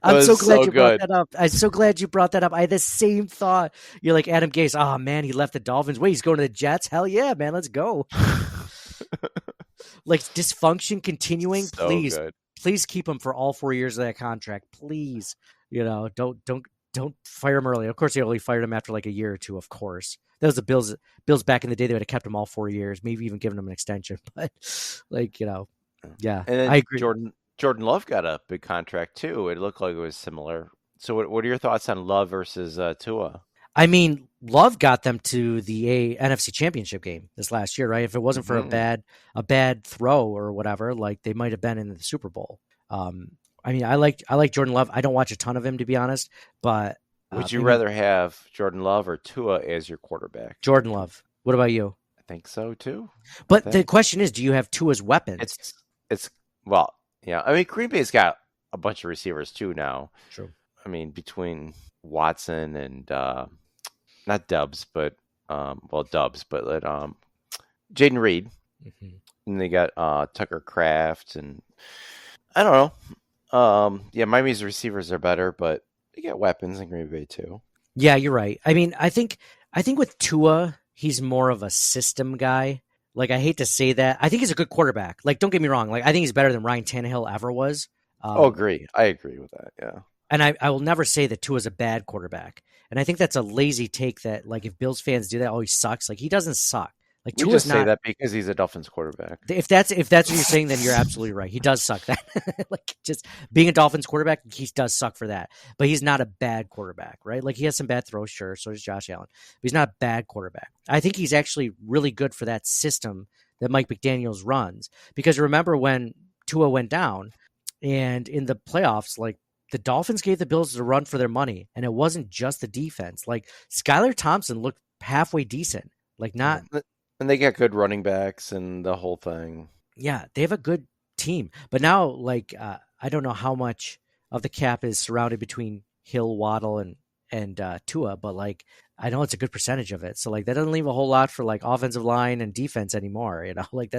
I'm so glad you brought that up. I'm so glad you brought that up. I had the same thought. You're like Adam Gase. Oh man, he left the Dolphins. Wait, he's going to the Jets? Hell yeah, man, let's go. Like dysfunction continuing. So please, good. Please keep him for all 4 years of that contract. Please, don't fire him early. Of course, they only fired him after like a year or two. Of course. That was the Bills back in the day. They would have kept him all 4 years, maybe even given him an extension. But like, yeah. And then I agree. Jordan Love got a big contract too. It looked like it was similar. So what are your thoughts on Love versus Tua? I mean, Love got them to the NFC Championship game this last year, right? If it wasn't for a bad throw or whatever, like they might have been in the Super Bowl. I mean, I like Jordan Love. I don't watch a ton of him, to be honest, but would you rather have Jordan Love or Tua as your quarterback? Jordan Love. What about you? I think so too. But the question is, do you have Tua's weapons? It's well, yeah. I mean, Green Bay's got a bunch of receivers too now. True. I mean, between Watson and not Dubs, but Dubs, but Jaden Reed, and they got Tucker Kraft, and I don't know. Yeah, Miami's receivers are better, but they get weapons in Green Bay too. Yeah, you're right. I mean, I think with Tua, he's more of a system guy. Like, I hate to say that. I think he's a good quarterback. Like, don't get me wrong. Like, I think he's better than Ryan Tannehill ever was. Agree. I agree with that. Yeah. And I will never say that Tua's a bad quarterback. And I think that's a lazy take that, like, if Bills fans do that, he sucks. Like, he doesn't suck. Like, we just say that because he's a Dolphins quarterback. If that's what you're saying, then you're absolutely right. He does suck. That like just being a Dolphins quarterback, he does suck for that. But he's not a bad quarterback, right? Like he has some bad throws, sure. So does Josh Allen. But he's not a bad quarterback. I think he's actually really good for that system that Mike McDaniels runs. Because remember when Tua went down, and in the playoffs, like the Dolphins gave the Bills a run for their money, and it wasn't just the defense. Like Skylar Thompson looked halfway decent. Like not. And they got good running backs and the whole thing. Yeah, they have a good team. But now, like, I don't know how much of the cap is surrounded between Hill, Waddle, and Tua, but, like, I know it's a good percentage of it. So, like, that doesn't leave a whole lot for, like, offensive line and defense anymore. You know, like,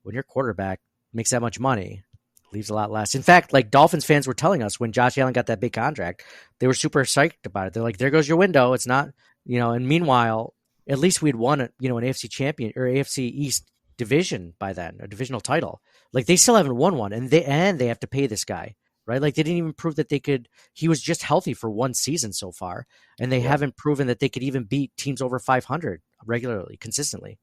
when your quarterback makes that much money, leaves a lot less. In fact, like, Dolphins fans were telling us when Josh Allen got that big contract, they were super psyched about it. They're like, there goes your window. It's not, and meanwhile, at least we'd won an AFC champion or AFC East division by then, a divisional title. Like they still haven't won one, and they have to pay this guy, right? Like they didn't even prove that they could. He was just healthy for one season so far, and they haven't proven that they could even beat teams over 500 regularly, consistently.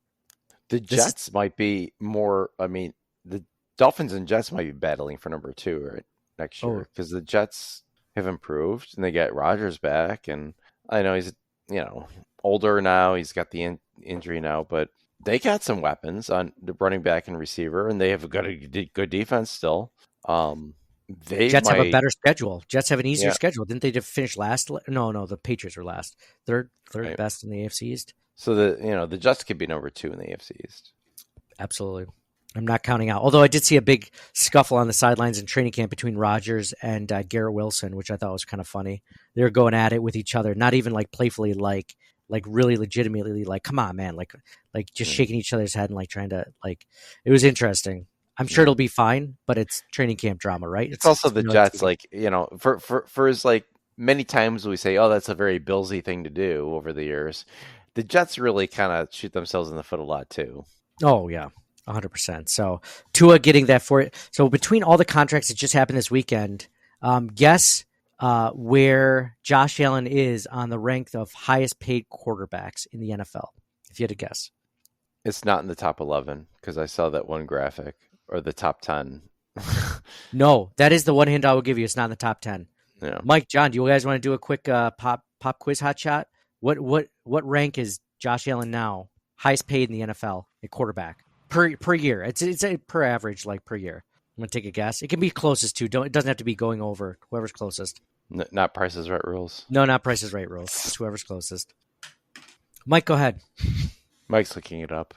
The Jets might be more. I mean, the Dolphins and Jets might be battling for number 2 right next year because the Jets have improved and they get Rodgers back, and I know he's older now. He's got the injury now, but they got some weapons on the running back and receiver, and they have a good defense still. Jets have a better schedule. Jets have an easier schedule. Didn't they just finish last? No, the Patriots were last. Third right. Best in the AFC East. So the Jets could be number 2 in the AFC East. Absolutely. I'm not counting out. Although I did see a big scuffle on the sidelines in training camp between Rodgers and Garrett Wilson, which I thought was kind of funny. They were going at it with each other, not even like playfully, like really legitimately, like, come on, man, like just shaking each other's head and like trying to it was interesting. I'm sure it'll be fine, but it's training camp drama, right? It's also the Jets, for as like many times we say, oh, that's a very Billsy thing to do over the years. The Jets really kind of shoot themselves in the foot a lot too. Oh yeah, 100%. So Tua getting that for it. So between all the contracts that just happened this weekend, guess where Josh Allen is on the rank of highest paid quarterbacks in the NFL, if you had to guess. It's not in the top 11 because I saw that one graphic, or the top 10. No, that is the one hint I will give you. It's not in the top 10. Yeah. Mike, John, do you guys want to do a quick pop quiz hot shot? What rank is Josh Allen now? Highest paid in the NFL at quarterback per year. It's a per average, like per year. I'm gonna take a guess. It can be closest to. It doesn't have to be going over. Whoever's closest. Not Price is Right rules. No, not Price is Right rules. It's whoever's closest. Mike, go ahead. Mike's looking it up.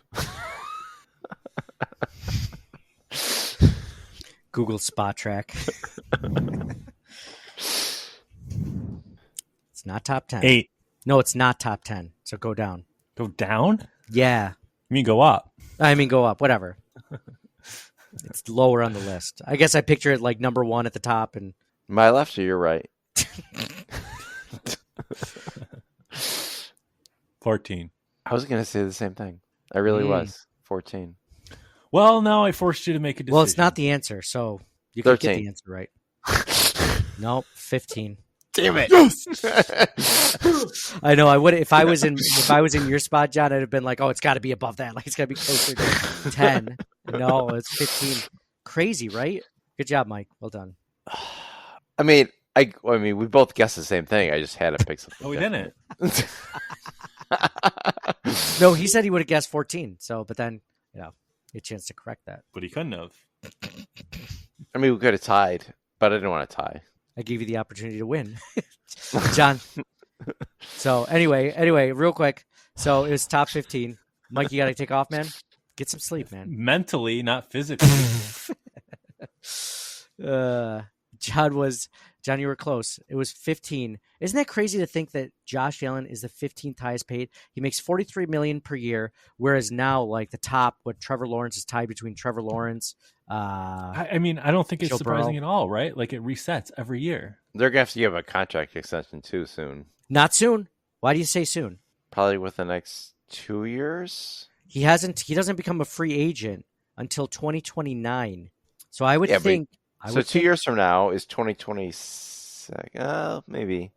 Google Spot Track. It's not top 10. 8. No, it's not top 10. So go down. Go down? Yeah. You mean go up? I mean, go up. Whatever. It's lower on the list. I guess I picture it like number 1 at the top. And My left or your right? 14. I was going to say the same thing. I really was. 14. Well, now I forced you to make a decision. well, it's not the answer, so you can get 13. the answer right. Nope, 15. Damn it. I know. I would if I was in your spot, John. I'd have been like, "Oh, it's got to be above that. Like, it's got to be closer to 10." No, it's 15. Crazy, right? Good job, Mike. Well done. I mean, we both guessed the same thing. I just had to pick something. Oh, we different. didn't. No, he said he would have guessed 14. So, but then get a chance to correct that. But he couldn't have. I mean, we could have tied, but I didn't want to tie. I gave you the opportunity to win, John. So anyway, real quick. So it was top 15. Mike, you got to take off, man. Get some sleep, man. Mentally, not physically. John, you were close. It was 15. Isn't that crazy to think that Josh Allen is the 15th highest paid? He makes $43 million per year, whereas now, like the top, what Trevor Lawrence is tied between Trevor Lawrence. I mean, I don't think it's Joe surprising Burrow. at all, right? Like it resets every year. They're going to have to give a contract extension too soon. Not soon. Why do you say soon? Probably within the next 2 years. He doesn't become a free agent until 2029. So I would think. So 2 years from now is 2026. Maybe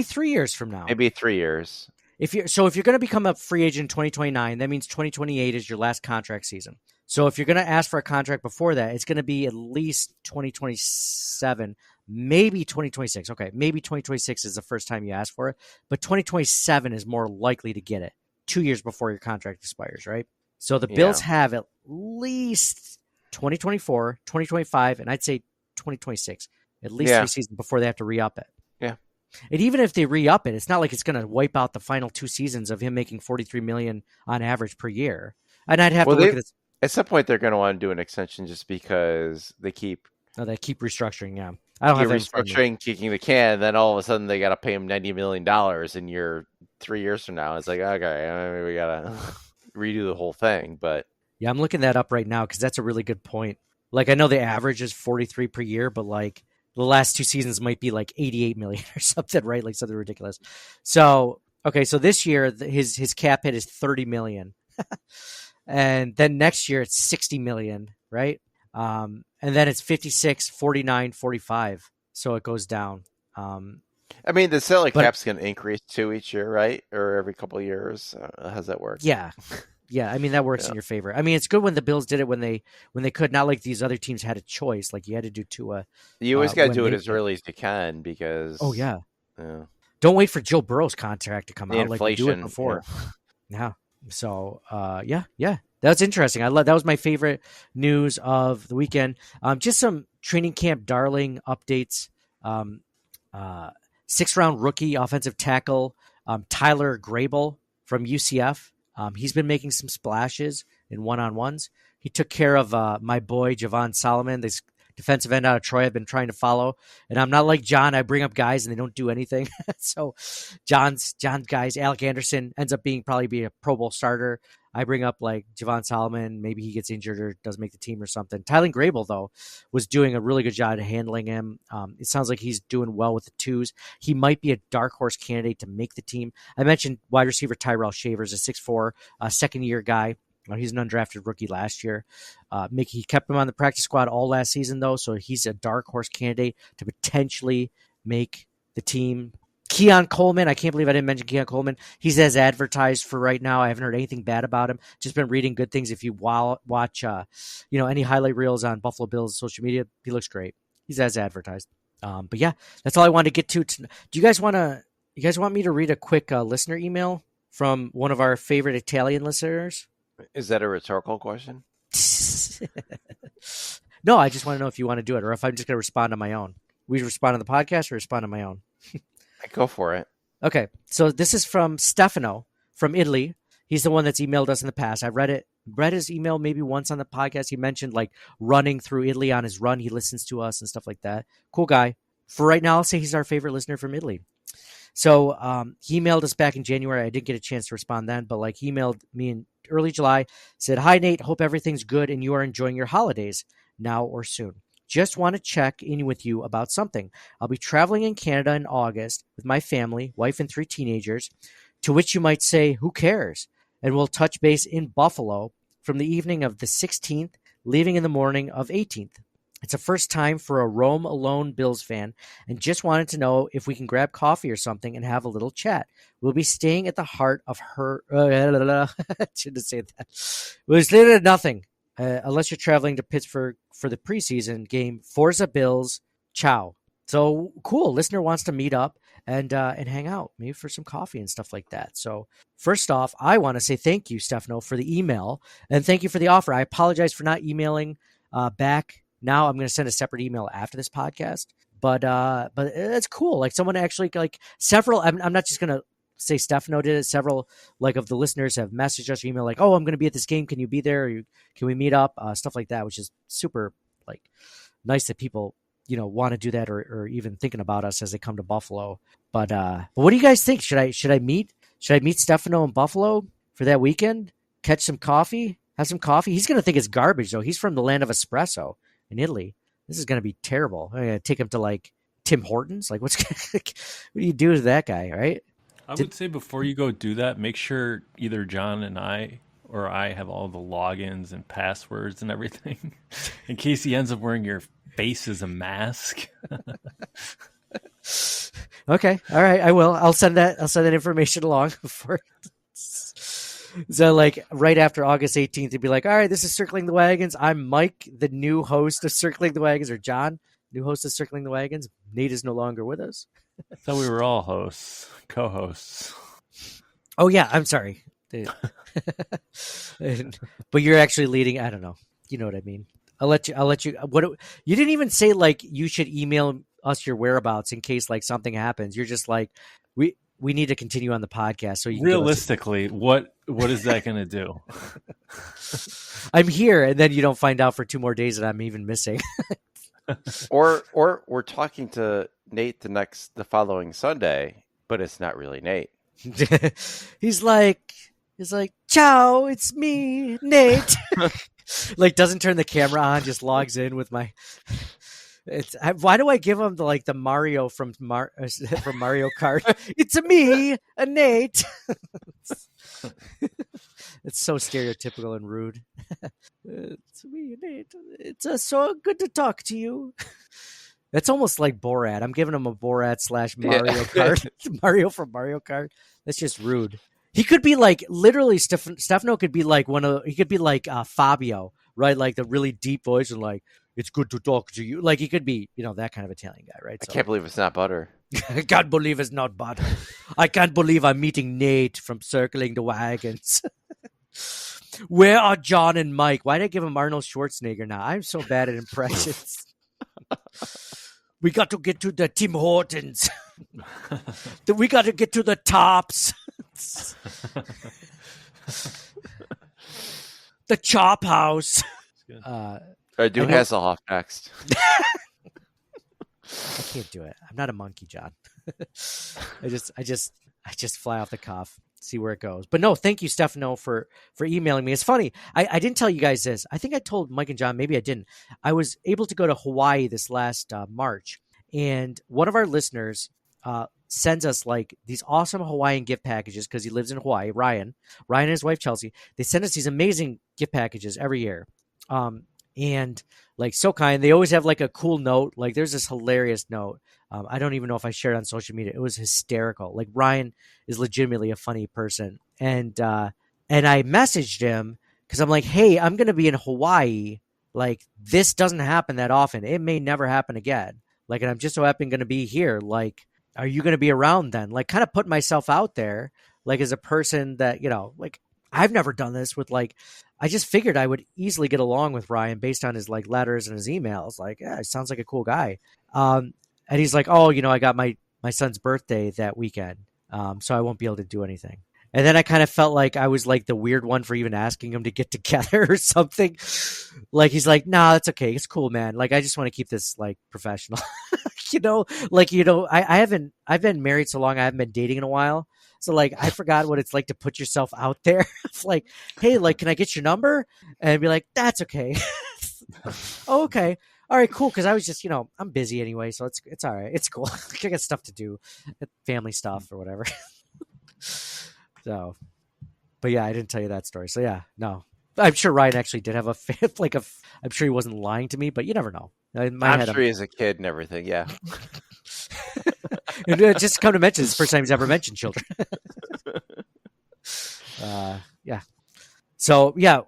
3 years from now. Maybe 3 years. If you're going to become a free agent in 2029, that means 2028 is your last contract season. So if you're going to ask for a contract before that, it's going to be at least 2027, maybe 2026. Okay, maybe 2026 is the first time you ask for it, but 2027 is more likely to get it 2 years before your contract expires, right? So the Bills have at least 2024, 2025, and I'd say 2026, at least 3 seasons before they have to re-up it. Yeah. And even if they re-up it, it's not like it's going to wipe out the final 2 seasons of him making $43 million on average per year. And I'd have to look at this. At some point, they're going to want to do an extension just because they keep restructuring. Yeah, I don't have restructuring, kicking the can. Then all of a sudden, they got to pay him $90 million in 3 years from now. It's like, okay, we got to redo the whole thing. But yeah, I'm looking that up right now because that's a really good point. Like, I know the average is 43 per year, but like the last 2 seasons might be like 88 million or something, right? Like something ridiculous. So okay, so this year his cap hit is 30 million. And then next year it's 60 million, right? And then it's 56, 49, 45. So it goes down. I mean, the salary cap's going to increase too each year, right? Or every couple of years. How's that work? Yeah. Yeah. I mean, that works in your favor. I mean, it's good when the Bills did it when they could, not like these other teams had a choice. Like you had to do Tua. You always got to do it as early as you can because. Oh, yeah. Don't wait for Joe Burrow's contract to come out. Inflation, like do it before. Yeah. So, yeah. That's interesting. That was my favorite news of the weekend. Just some training camp darling updates. 6th-round rookie offensive tackle Tyler Grable from UCF. He's been making some splashes in one-on-ones. He took care of my boy Javon Solomon, this defensive end out of Troy I've been trying to follow. And I'm not like John. I bring up guys and they don't do anything. So John's guys, Alec Anderson ends up probably be a Pro Bowl starter. I bring up like Javon Solomon. Maybe he gets injured or doesn't make the team or something. Tyler Grable, though, was doing a really good job of handling him. It sounds like he's doing well with the twos. He might be a dark horse candidate to make the team. I mentioned wide receiver Tyrell Shavers, a 6'4", second-year guy. He's an undrafted rookie last year. He kept him on the practice squad all last season, though, so he's a dark horse candidate to potentially make the team. Keon Coleman, I can't believe I didn't mention Keon Coleman. He's as advertised for right now. I haven't heard anything bad about him. Just been reading good things. If you watch, any highlight reels on Buffalo Bills social media, he looks great. He's as advertised. But yeah, that's all I wanted to get to. Do you guys want me to read a quick listener email from one of our favorite Italian listeners? Is that a rhetorical question? No, I just want to know if you want to do it or if I'm just going to respond on my own. We respond on the podcast or respond on my own? Go for it. Okay, so this is from Stefano from Italy. He's the one that's emailed us in the past. I've read his email maybe once on the podcast. He mentioned like running through Italy on his run. He listens to us and stuff like that. Cool guy. For right now, I'll say he's our favorite listener from Italy. So he emailed us back in January. I didn't get a chance to respond then, but like he emailed me in early July, said, "Hi, Nate. Hope everything's good and you are enjoying your holidays now or soon. Just want to check in with you about something. I'll be traveling in Canada in August with my family, wife and 3 teenagers, to which you might say, who cares? And we'll touch base in Buffalo from the evening of the 16th, leaving in the morning of 18th. It's a first time for a roam alone Bills fan and just wanted to know if we can grab coffee or something and have a little chat. We'll be staying at the heart of her... shouldn't say that. There's literally nothing. Unless you're traveling to Pittsburgh for the preseason game, Forza Bills, ciao. So cool. Listener wants to meet up and hang out, maybe for some coffee and stuff like that. So first off, I want to say thank you, Stefano, for the email and thank you for the offer. I apologize for not emailing back. Now I'm going to send a separate email after this podcast, but it's cool. Like someone actually like several. I'm not just going to say Stefano did it. Several like of the listeners have messaged us or email like, "Oh, I'm going to be at this game. Can you be there? Or can we meet up?" Stuff like that, which is super like nice that people want to do that or even thinking about us as they come to Buffalo. But what do you guys think? Should I meet Stefano in Buffalo for that weekend? Catch some coffee, have some coffee. He's going to think it's garbage though. He's from the land of espresso in Italy. This is going to be terrible. I'm going to take him to like Tim Hortons. Like what do you do to that guy, right? I would say before you go do that, make sure either John and I or I have all the logins and passwords and everything in case he ends up wearing your face as a mask. Okay. All right. I will. I'll send that information along before. So like right after August 18th, he'd be like, all right, this is Circling the Wagons. I'm Mike, the new host of Circling the Wagons, or John, new host of Circling the Wagons. Nate is no longer with us. I thought we were all hosts, co-hosts. Oh yeah, I'm sorry. But you're actually leading. I don't know. You know what I mean. I'll let you. What you didn't even say like you should email us your whereabouts in case like something happens. You're just like we need to continue on the podcast. So you realistically, what is that going to do? I'm here, and then you don't find out for 2 more days that I'm even missing. Or we're talking to Nate the following Sunday, but it's not really Nate. He's like, ciao, it's me, Nate. Like doesn't turn the camera on, just logs in with my. Why do I give him the Mario from Mario Kart? It's me, a Nate. It's so stereotypical and rude. It's me, Nate. It's so good to talk to you. That's almost like Borat. I'm giving him a Borat / Mario Kart. Mario from Mario Kart. That's just rude. He could be like literally Stefano could be like he could be like Fabio, right? Like the really deep voice and like, it's good to talk to you. Like he could be, that kind of Italian guy, right? I can't believe it's not butter. I can't believe it's not butter. I can't believe I'm meeting Nate from Circling the Wagons. Where are John and Mike? Why did I give him Arnold Schwarzenegger now? I'm so bad at impressions. We got to get to the Tim Hortons. We got to get to the Tops. The Chop House. Do Hasselhoff next. I can't do it. I'm not a monkey, John. I just fly off the cuff, see where it goes. But no, thank you, Stefano, for emailing me. It's funny. I didn't tell you guys this. I think I told Mike and John. Maybe I didn't. I was able to go to Hawaii this last March, and one of our listeners sends us like these awesome Hawaiian gift packages because he lives in Hawaii. Ryan and his wife Chelsea. They send us these amazing gift packages every year. and like so kind. They always have like a cool note. Like there's this hilarious note. I don't even know if I shared it on social media. It was hysterical. Like Ryan is legitimately a funny person, and I messaged him because I'm like, hey, I'm gonna be in Hawaii. Like this doesn't happen that often. It may never happen again. Like, and I'm just so happen going to be here. Like, are you going to be around then? Like, kind of put myself out there, like as a person that, like I've never done this with like, I just figured I would easily get along with Ryan based on his like letters and his emails. Like, yeah, he sounds like a cool guy. And he's like, oh, I got my son's birthday that weekend. So I won't be able to do anything. And then I kind of felt like I was like the weird one for even asking him to get together or something. Like he's like, nah, that's okay. It's cool, man. Like I just want to keep this like professional. I've been married so long, I haven't been dating in a while. So like I forgot what it's like to put yourself out there. It's like, hey, like, can I get your number? And I'd be like, that's okay. Oh, okay. All right, cool. Because I was just, I'm busy anyway, so it's all right. It's cool. I got stuff to do, family stuff or whatever. So, but yeah, I didn't tell you that story. So yeah, no, I'm sure Ryan actually did have I'm sure he wasn't lying to me, but you never know. In my I'm head, sure he's a kid and everything. Yeah. And just come to mention, it's the first time he's ever mentioned children. Yeah. So yeah,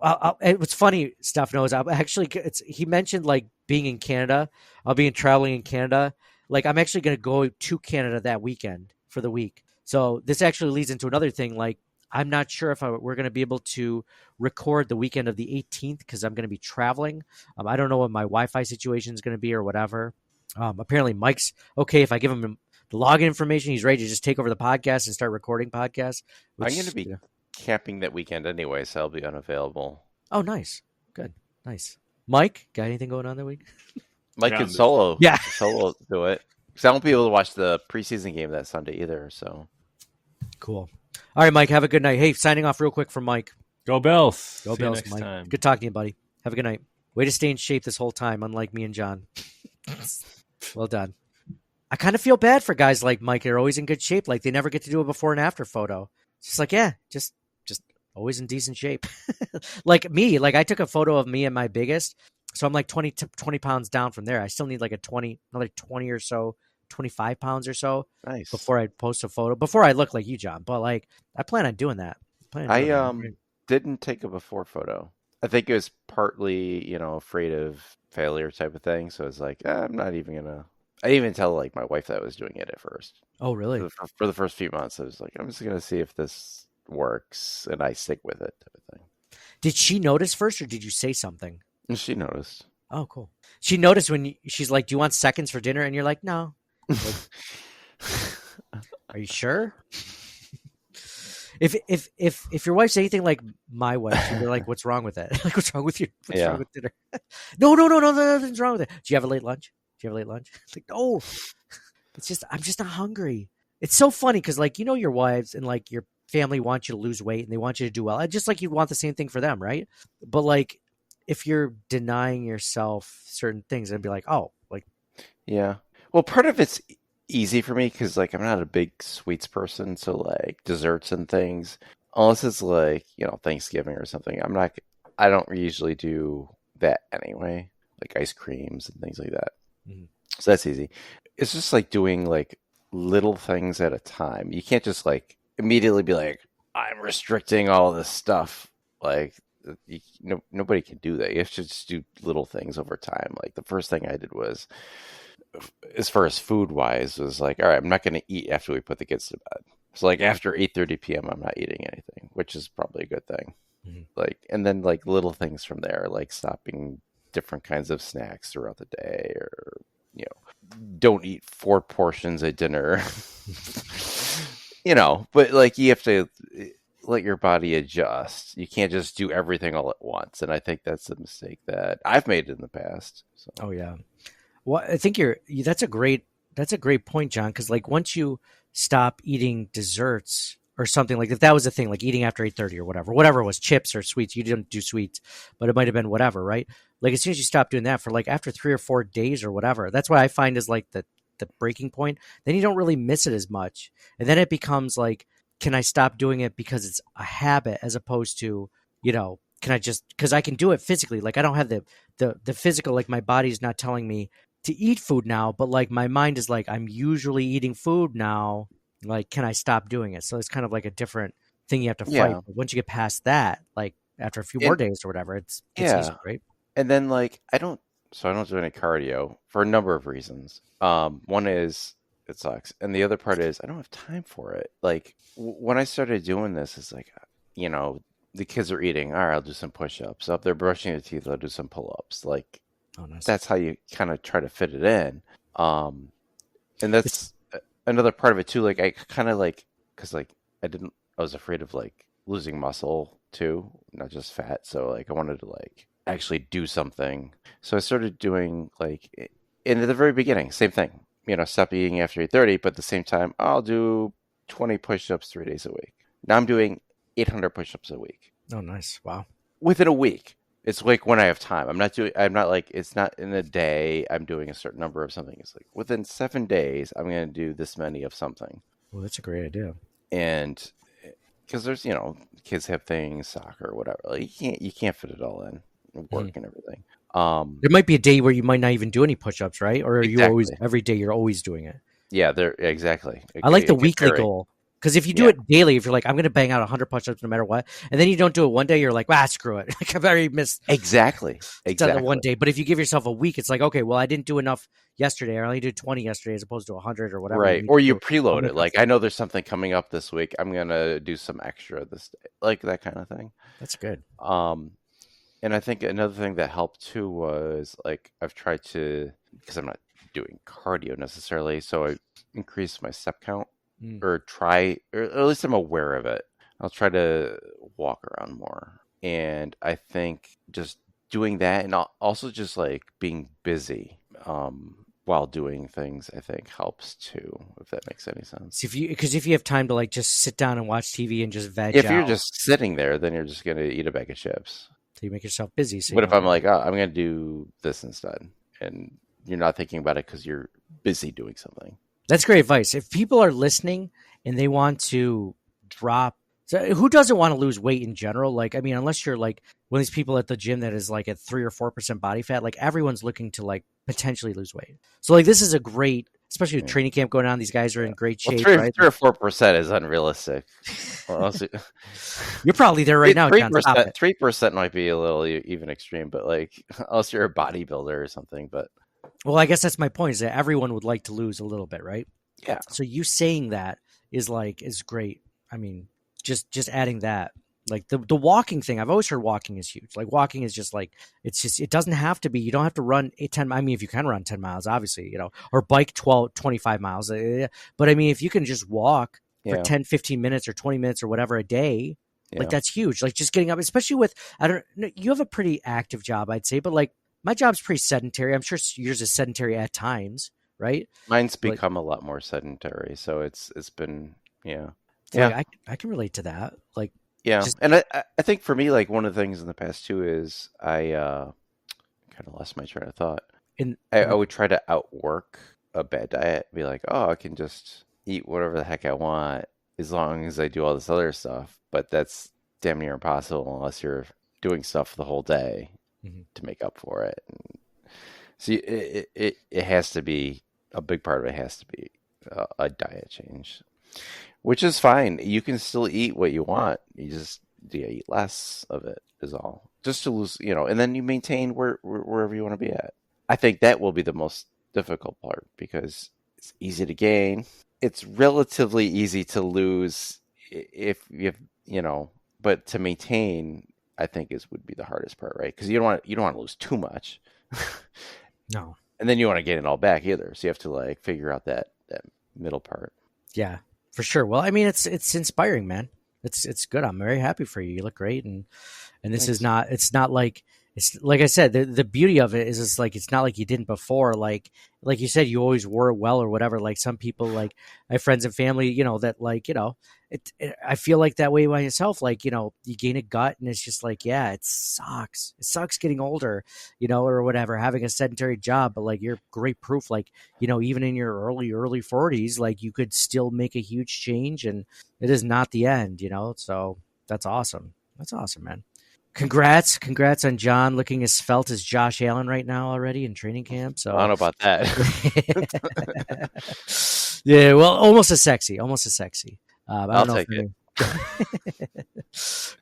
what's funny, Stefano, is he mentioned like being in Canada. I'll be traveling in Canada. Like I'm actually going to go to Canada that weekend for the week. So this actually leads into another thing. Like, I'm not sure if we're going to be able to record the weekend of the 18th because I'm going to be traveling. I don't know what my Wi-Fi situation is going to be or whatever. Apparently Mike's okay if I give him the login information. He's ready to just take over the podcast and start recording podcasts. I'm going to be camping that weekend anyway, so I'll be unavailable. Oh, nice. Good. Nice. Mike, got anything going on that week? Mike can solo do it. Because I won't be able to watch the preseason game that Sunday either. So cool. All right, Mike, have a good night. Hey, signing off real quick from Mike. Go Bills. Go See you Bills, next Mike. time. Good talking to you, buddy. Have a good night. Way to stay in shape this whole time, unlike me and John. Well done. I kind of feel bad for guys like Mike. They're always in good shape. Like they never get to do a before and after photo. It's just like, yeah, just always in decent shape. Like me, like I took a photo of me at my biggest. So I'm like 20 pounds down from there. I still need like another 20 or so, 25 pounds or so. Nice. Before I post a photo, before I look like you, John. But like, I plan on doing that. Didn't take a before photo. I think it was partly, afraid of failure type of thing. So it's like, I'm not even gonna. I didn't even tell like my wife that I was doing it at first. Oh, really? For the first few months, I was like, I'm just gonna see if this works, and I stick with it type of thing. Did she notice first, or did you say something? And she noticed. Oh, cool. She noticed when she's like, "Do you want seconds for dinner?" And you're like, "No." Like, are you sure? If your wife's anything like my wife, you're like, "What's wrong with that? Like, what's wrong with you? What's wrong with dinner?" No, nothing's wrong with it. Do you have a late lunch? It's like, no. It's just I'm just not hungry. It's so funny because like your wives and like your family want you to lose weight and they want you to do well. Just like you want the same thing for them, right? But like if you're denying yourself certain things, I'd be like, oh, like, yeah. Well, part of it's easy for me because like I'm not a big sweets person, so like desserts and things, unless it's like Thanksgiving or something. I don't usually do that anyway, like ice creams and things like that. Mm-hmm. So that's easy. It's just like doing like little things at a time. You can't just like immediately be like, I'm restricting all this stuff. Like nobody can do that. You have to just do little things over time. Like the first thing I did was, as far as food wise, was like, all right, I'm not going to eat after we put the kids to bed. So like after 8:30 p.m., I'm not eating anything, which is probably a good thing. Mm-hmm. Like, and then like little things from there, like stopping different kinds of snacks throughout the day, or don't eat 4 portions at dinner. But like you have to let your body adjust. You can't just do everything all at once, and I think that's a mistake that I've made in the past. So. Oh yeah. Well, I think that's a great point, John, because like once you stop eating desserts or something, like if that was a thing, like eating after 8:30 or whatever it was, chips or sweets, you didn't do sweets, but it might have been whatever, right? Like as soon as you stop doing that for like after 3 or 4 days or whatever, that's what I find is like the breaking point. Then you don't really miss it as much. And then it becomes like, can I stop doing it because it's a habit as opposed to, can I just, because I can do it physically. Like I don't have the physical, like my body's not telling me to eat food now, but like my mind is like, I'm usually eating food now. Like, can I stop doing it? So it's kind of like a different thing you have to fight. Yeah. But once you get past that, like after a few more days or whatever, it's Yeah. easy, right? And then like I don't do any cardio for a number of reasons. One is it sucks, and the other part is I don't have time for it. Like when I started doing this, it's like, you know, the kids are eating. All right, I'll do some push-ups. If they're brushing their teeth, I'll do some pull-ups. Like Oh, nice. that's how you kind of try to fit it in. And that's another part of it too. Like I kind of like, because like I was afraid of like losing muscle too, not just fat. So like I wanted to like actually do something. So I started doing like in the very beginning, same thing. You know, stop eating after 8:30, but at the same time, I'll do 20 push-ups 3 days a week. Now I'm doing 800 push-ups a week. Oh, nice. Wow. Within a week. It's like when I have time. I'm not like, it's not in a day I'm doing a certain number of something. It's like within 7 days, I'm going to do this many of something. Well, that's a great idea. And because there's, you know, kids have things, soccer, whatever. Like you can't fit it all in, work and everything. There might be a day where you might not even do any push-ups, right? Or are you always, Exactly. every day you're always doing it? Yeah, exactly. I like the It can weekly vary. goal. Because if you do it daily, if you're like, I'm going to bang out 100 push-ups no matter what, and then you don't do it one day, you're like, screw it. Like I've already missed Exactly. done it one day. But if you give yourself a week, it's like, okay, well, I didn't do enough yesterday. I only did 20 yesterday as opposed to 100 or whatever. Right. need Or to you do. preload it. Like I know there's something coming up this week. I'm gonna do some extra this day. Like that kind of thing. That's good. And I think another thing that helped too was like I've tried to, because I'm not doing cardio necessarily, so I increased my step count or at least I'm aware of it. I'll try to walk around more. And I think just doing that and also just like being busy while doing things, I think helps too, if that makes any sense. So if you have time to like just sit down and watch TV and just veg If out, you're just sitting there, then you're just going to eat a bag of chips. so you make yourself busy. So What if I'm like, oh, I'm going to do this instead? And you're not thinking about it because you're busy doing something. That's great advice. If people are listening and they want to drop, so who doesn't want to lose weight in general? Like, I mean, unless you're like one of these people at the gym that is like at 3 or 4% body fat, like everyone's looking to like potentially lose weight. So like, this is a great, especially with training camp going on. These guys are in great shape, Well, right? 3 or 4% is unrealistic. You're probably there right now, John. Stop it. 3% might be a little even extreme, but like, unless you're a bodybuilder or something. But Well, I guess that's my point, is that everyone would like to lose a little bit, right? yeah, So you saying that is great. I mean, just adding that, like the walking thing. I've always heard walking is huge. Like walking is just like, it doesn't have to be, you don't have to run 10. I mean, if you can run 10 miles, obviously, you know, or bike 25 miles. But I mean, if you can just walk for 10, 15 minutes or 20 minutes or whatever a day, like that's huge. Like just getting up, especially with, I don't know, you have a pretty active job, I'd say, but like my job's pretty sedentary. I'm sure yours is sedentary at times, right? mine's become a lot more sedentary. So it's been, Like, I can relate to that. Like, yeah. And I think for me, like one of the things in the past too is I kind of lost my train of thought. I would try to outwork a bad diet, be like, oh, I can just eat whatever the heck I want as long as I do all this other stuff. But that's damn near impossible unless you're doing stuff the whole day to make up for it. And see, it has to be, a big part of it has to be a diet change, which is fine. You can still eat what you want. You just eat less of it is all. Just to lose, and then you maintain wherever you want to be at. I think that will be the most difficult part because it's easy to gain. It's relatively easy to lose if you have, but to maintain, I think would be the hardest part, right? Because you don't want to lose too much. No. And then you want to get it all back either. So you have to like figure out that middle part. Yeah, for sure. Well, I mean, it's inspiring, man. It's good. I'm very happy for you. You look great. And this is not, it's not like, it's like I said, the beauty of it is it's like, it's not like you didn't before. Like you said, you always wore well or whatever. Like some people, like I have friends and family, that like, I feel like that way by myself. Like, you gain a gut and it's just like, yeah, it sucks. It sucks getting older, or whatever, having a sedentary job, but like you're great proof. Like, even in your early 40s, like you could still make a huge change and it is not the end, so that's awesome. That's awesome, man. Congrats on John looking as svelte as Josh Allen right now already in training camp. So I don't know about that. yeah, well, almost as sexy. I I'll don't know take it.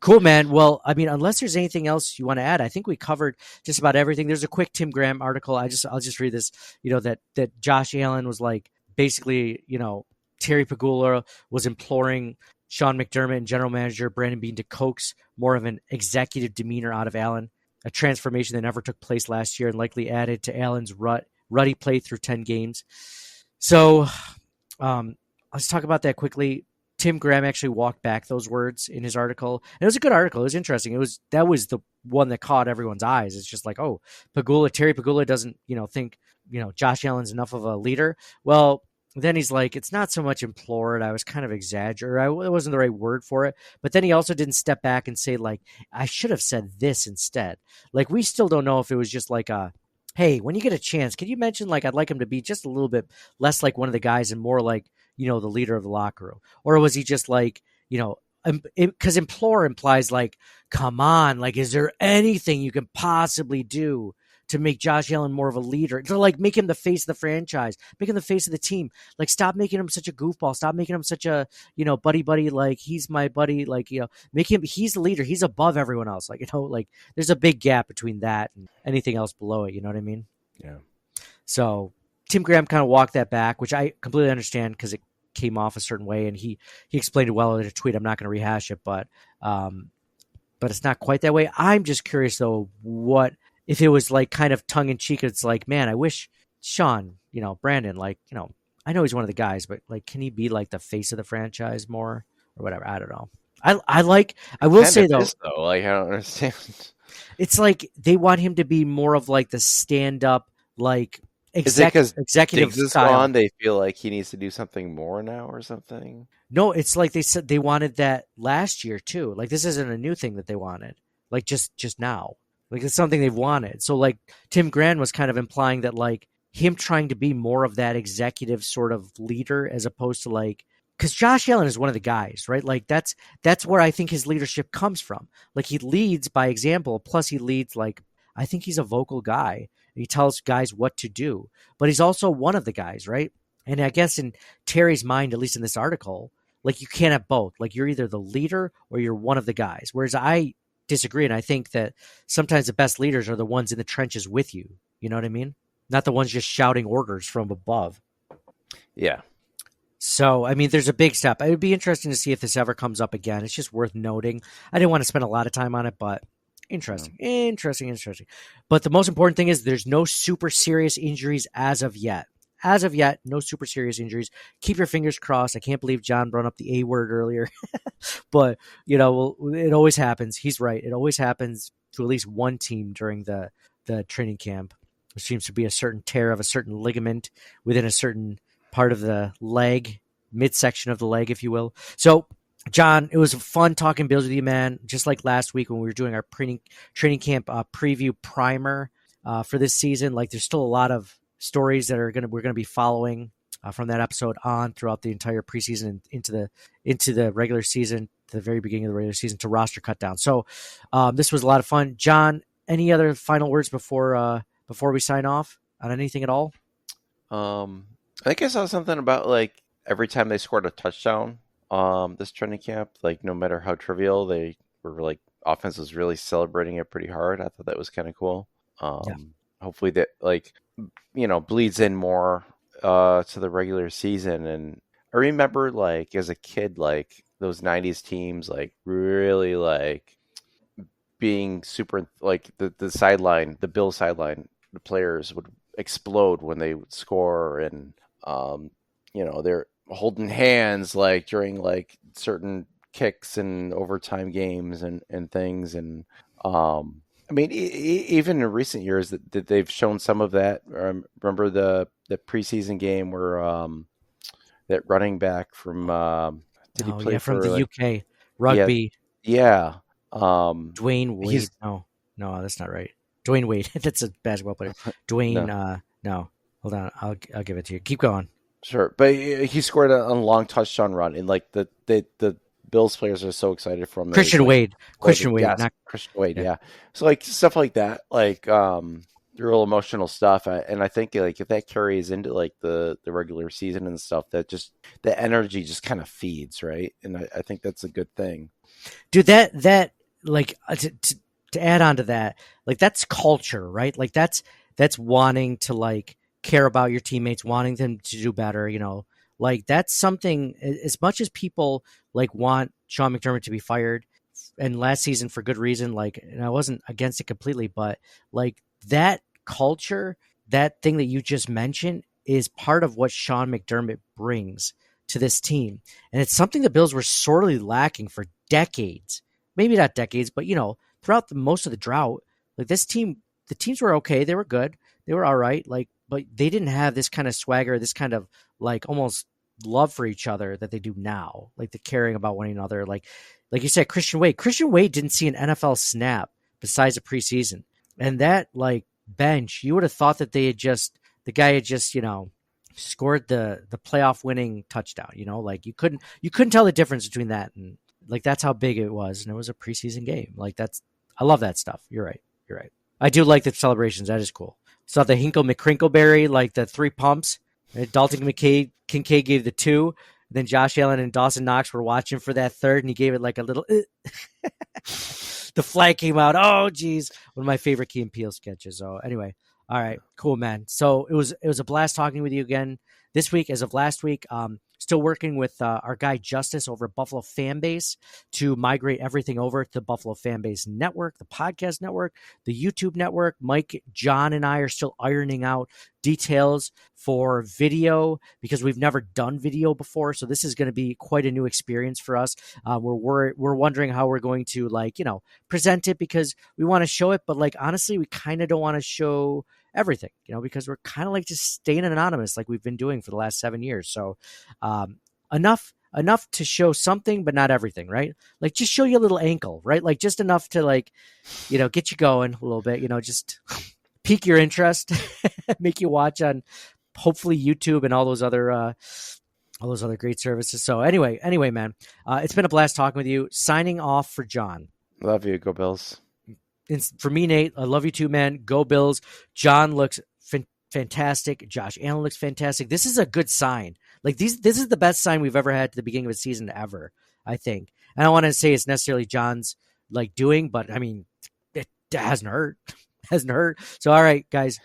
Cool, man. Well, I mean, unless there's anything else you want to add, I think we covered just about everything. There's a quick Tim Graham article. I'll just read this. That Josh Allen was like basically, Terry Pegula was imploring Sean McDermott and general manager Brandon Beane to coax more of an executive demeanor out of Allen, a transformation that never took place last year and likely added to Allen's ruddy play through 10 games. So let's talk about that quickly. Tim Graham actually walked back those words in his article. And it was a good article. It was interesting. That was the one that caught everyone's eyes. It's just like, oh, Terry Pegula doesn't, think, Josh Allen's enough of a leader. Well, then he's like, it's not so much implored. I was kind of exaggerating. It wasn't the right word for it. But then he also didn't step back and say, like, I should have said this instead. Like, we still don't know if it was just like hey, when you get a chance, can you mention, like, I'd like him to be just a little bit less like one of the guys and more like, the leader of the locker room? Or was he just like, because implore implies like, come on, like, is there anything you can possibly do to make Josh Allen more of a leader, to like make him the face of the franchise, make him the face of the team? Like, stop making him such a goofball. Stop making him such a, buddy, like he's my buddy. Like, make him, he's the leader. He's above everyone else. Like, like there's a big gap between that and anything else below it. You know what I mean? Yeah. So Tim Graham kind of walked that back, which I completely understand because it came off a certain way, and he explained it well in a tweet. I'm not going to rehash it, but it's not quite that way. I'm just curious though, what if it was like kind of tongue in cheek? It's like, man, I wish Sean, Brandon, like, I know he's one of the guys, but like, can he be like the face of the franchise more or whatever? I don't know. I will say though, like, I don't understand. It's like they want him to be more of like the stand up, like, executive style. Gone, they feel like he needs to do something more now or something. No, it's like they said they wanted that last year too. Like, this isn't a new thing that they wanted. Like, just now, like, it's something they've wanted. So like Tim Graham was kind of implying that like him trying to be more of that executive sort of leader as opposed to like, because Josh Allen is one of the guys, right? Like that's where I think his leadership comes from. Like, he leads by example. Plus he leads, like, I think he's a vocal guy. He tells guys what to do, but he's also one of the guys, right? And I guess in Terry's mind, at least in this article, like, you can't have both. Like, you're either the leader or you're one of the guys. Whereas I disagree, and I think that sometimes the best leaders are the ones in the trenches with you. You know what I mean? Not the ones just shouting orders from above. Yeah. So, I mean, there's a big step. It would be interesting to see if this ever comes up again. It's just worth noting. I didn't want to spend a lot of time on it, but interesting. But the most important thing is there's no super serious injuries as of yet. No super serious injuries. Keep your fingers crossed. I can't believe John brought up the A word earlier. But, it always happens. He's right. It always happens to at least one team during the training camp. There seems to be a certain tear of a certain ligament within a certain part of the leg, midsection of the leg, if you will. So, John, it was fun talking Bills with you, man. Just like last week when we were doing our training camp preview primer for this season. Like, there's still a lot of stories that we're gonna be following from that episode on throughout the entire preseason and into the regular season, to the very beginning of the regular season, to roster cut down. So this was a lot of fun. John, any other final words before we sign off on anything at all? I think I saw something about like every time they scored a touchdown this training camp, like no matter how trivial, they were like, offense was really celebrating it pretty hard. I thought that was kind of cool. Hopefully that like, bleeds in more to the regular season. And I remember like as a kid, like those 90s teams, like really like being super, like the sideline, the Bill sideline, the players would explode when they would score, and they're holding hands like during like certain kicks and overtime games and things. And I mean, even in recent years that they've shown some of that. Remember the preseason game where that running back from did he play from for, the like, UK rugby? Yeah. Dwayne Wade. No, that's not right. Dwayne Wade. That's a basketball player. Dwayne. No. Hold on. I'll give it to you. Keep going. Sure, but he scored a long touchdown run, and like the Bills players are so excited for him. Christian Wade. Christian Wade. Yes, Not, Christian Wade, yeah. yeah. So, like, stuff like that, like, real emotional stuff. And I think, like, if that carries into, like, the regular season and stuff, that just, the energy just kind of feeds, right? And I think that's a good thing. Dude, that like, to add on to that, like, that's culture, right? Like, that's wanting to, like, care about your teammates, wanting them to do better, you know, like, that's something, as much as people, like, want Sean McDermott to be fired, and last season for good reason, like, and I wasn't against it completely, but, like, that culture, that thing that you just mentioned, is part of what Sean McDermott brings to this team. And it's something the Bills were sorely lacking for decades. Maybe not decades, but, you know, throughout most of the drought, like, this team, the teams were okay. They were good. They were all right. Like, but they didn't have this kind of swagger, this kind of, like, almost love for each other that they do now. Like, the caring about one another. Like you said, Christian Wade didn't see an NFL snap besides the preseason. And that, like, bench, you would have thought that the guy had just, you know, scored the playoff winning touchdown, you know, like, you couldn't tell the difference between that, and, like, that's how big it was. And it was a preseason game. Like, I love that stuff. You're right. I do like the celebrations. That is cool. Saw the Hinkle McCrinkleberry, like, the 3 pumps. Dalton Kincaid gave the 2. Then Josh Allen and Dawson Knox were watching for that 3rd, and he gave it, like, a little. The flag came out. Oh, geez, one of my favorite Key and Peele sketches. So anyway, all right, cool, man. So it was a blast talking with you again this week. As of last week, still working with our guy Justice over at Buffalo Fanbase to migrate everything over to the Buffalo Fanbase Network, the podcast network, the YouTube network. Mike, John, and I are still ironing out details for video because we've never done video before. So this is going to be quite a new experience for us. We're wondering how we're going to, like, you know, present it, because we want to show it, but, like, honestly, we kind of don't want to show everything, you know, because we're kind of, like, just staying anonymous like we've been doing for the last 7 years. So enough to show something, but not everything, right? Like, just show you a little ankle, right? Like, just enough to, like, you know, get you going a little bit, you know, just pique your interest, make you watch on hopefully YouTube and all those other great services. So anyway, man, it's been a blast talking with you. Signing off for John. Love you. Go Bills. And for me, Nate, I love you too, man. Go Bills. John looks fantastic. Josh Allen looks fantastic. This is a good sign. Like, this is the best sign we've ever had at the beginning of a season ever, I think. And I don't want to say it's necessarily John's, like, doing, but I mean, it hasn't hurt. So, all right, guys,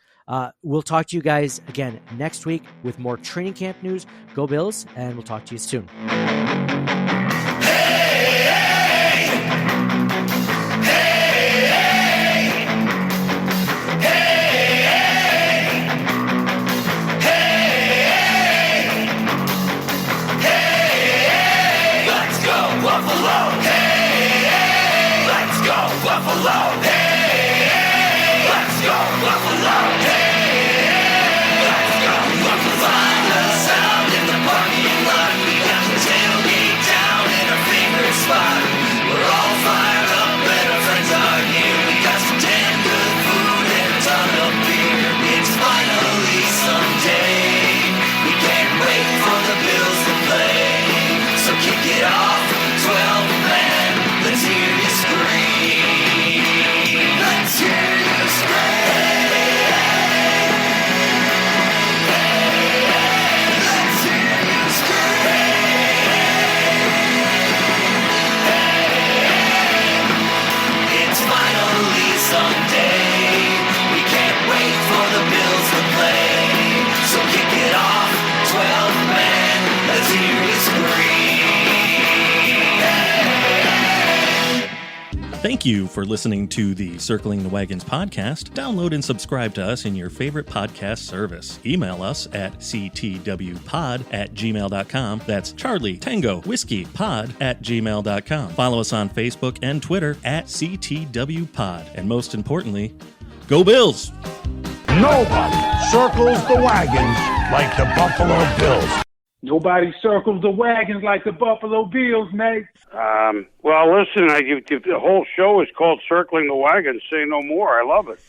we'll talk to you guys again next week with more training camp news. Go Bills, and we'll talk to you soon. Thank you for listening to the Circling the Wagons podcast. Download and subscribe to us in your favorite podcast service. Email us at ctwpod@gmail.com. That's Charlie Tango Whiskey Pod @gmail.com. Follow us on Facebook and Twitter at CTWPod. And most importantly, go Bills! Nobody circles the wagons like the Buffalo Bills. Nobody circles the wagons like the Buffalo Bills, Nate. Well, listen, the whole show is called Circling the Wagons. Say no more. I love it.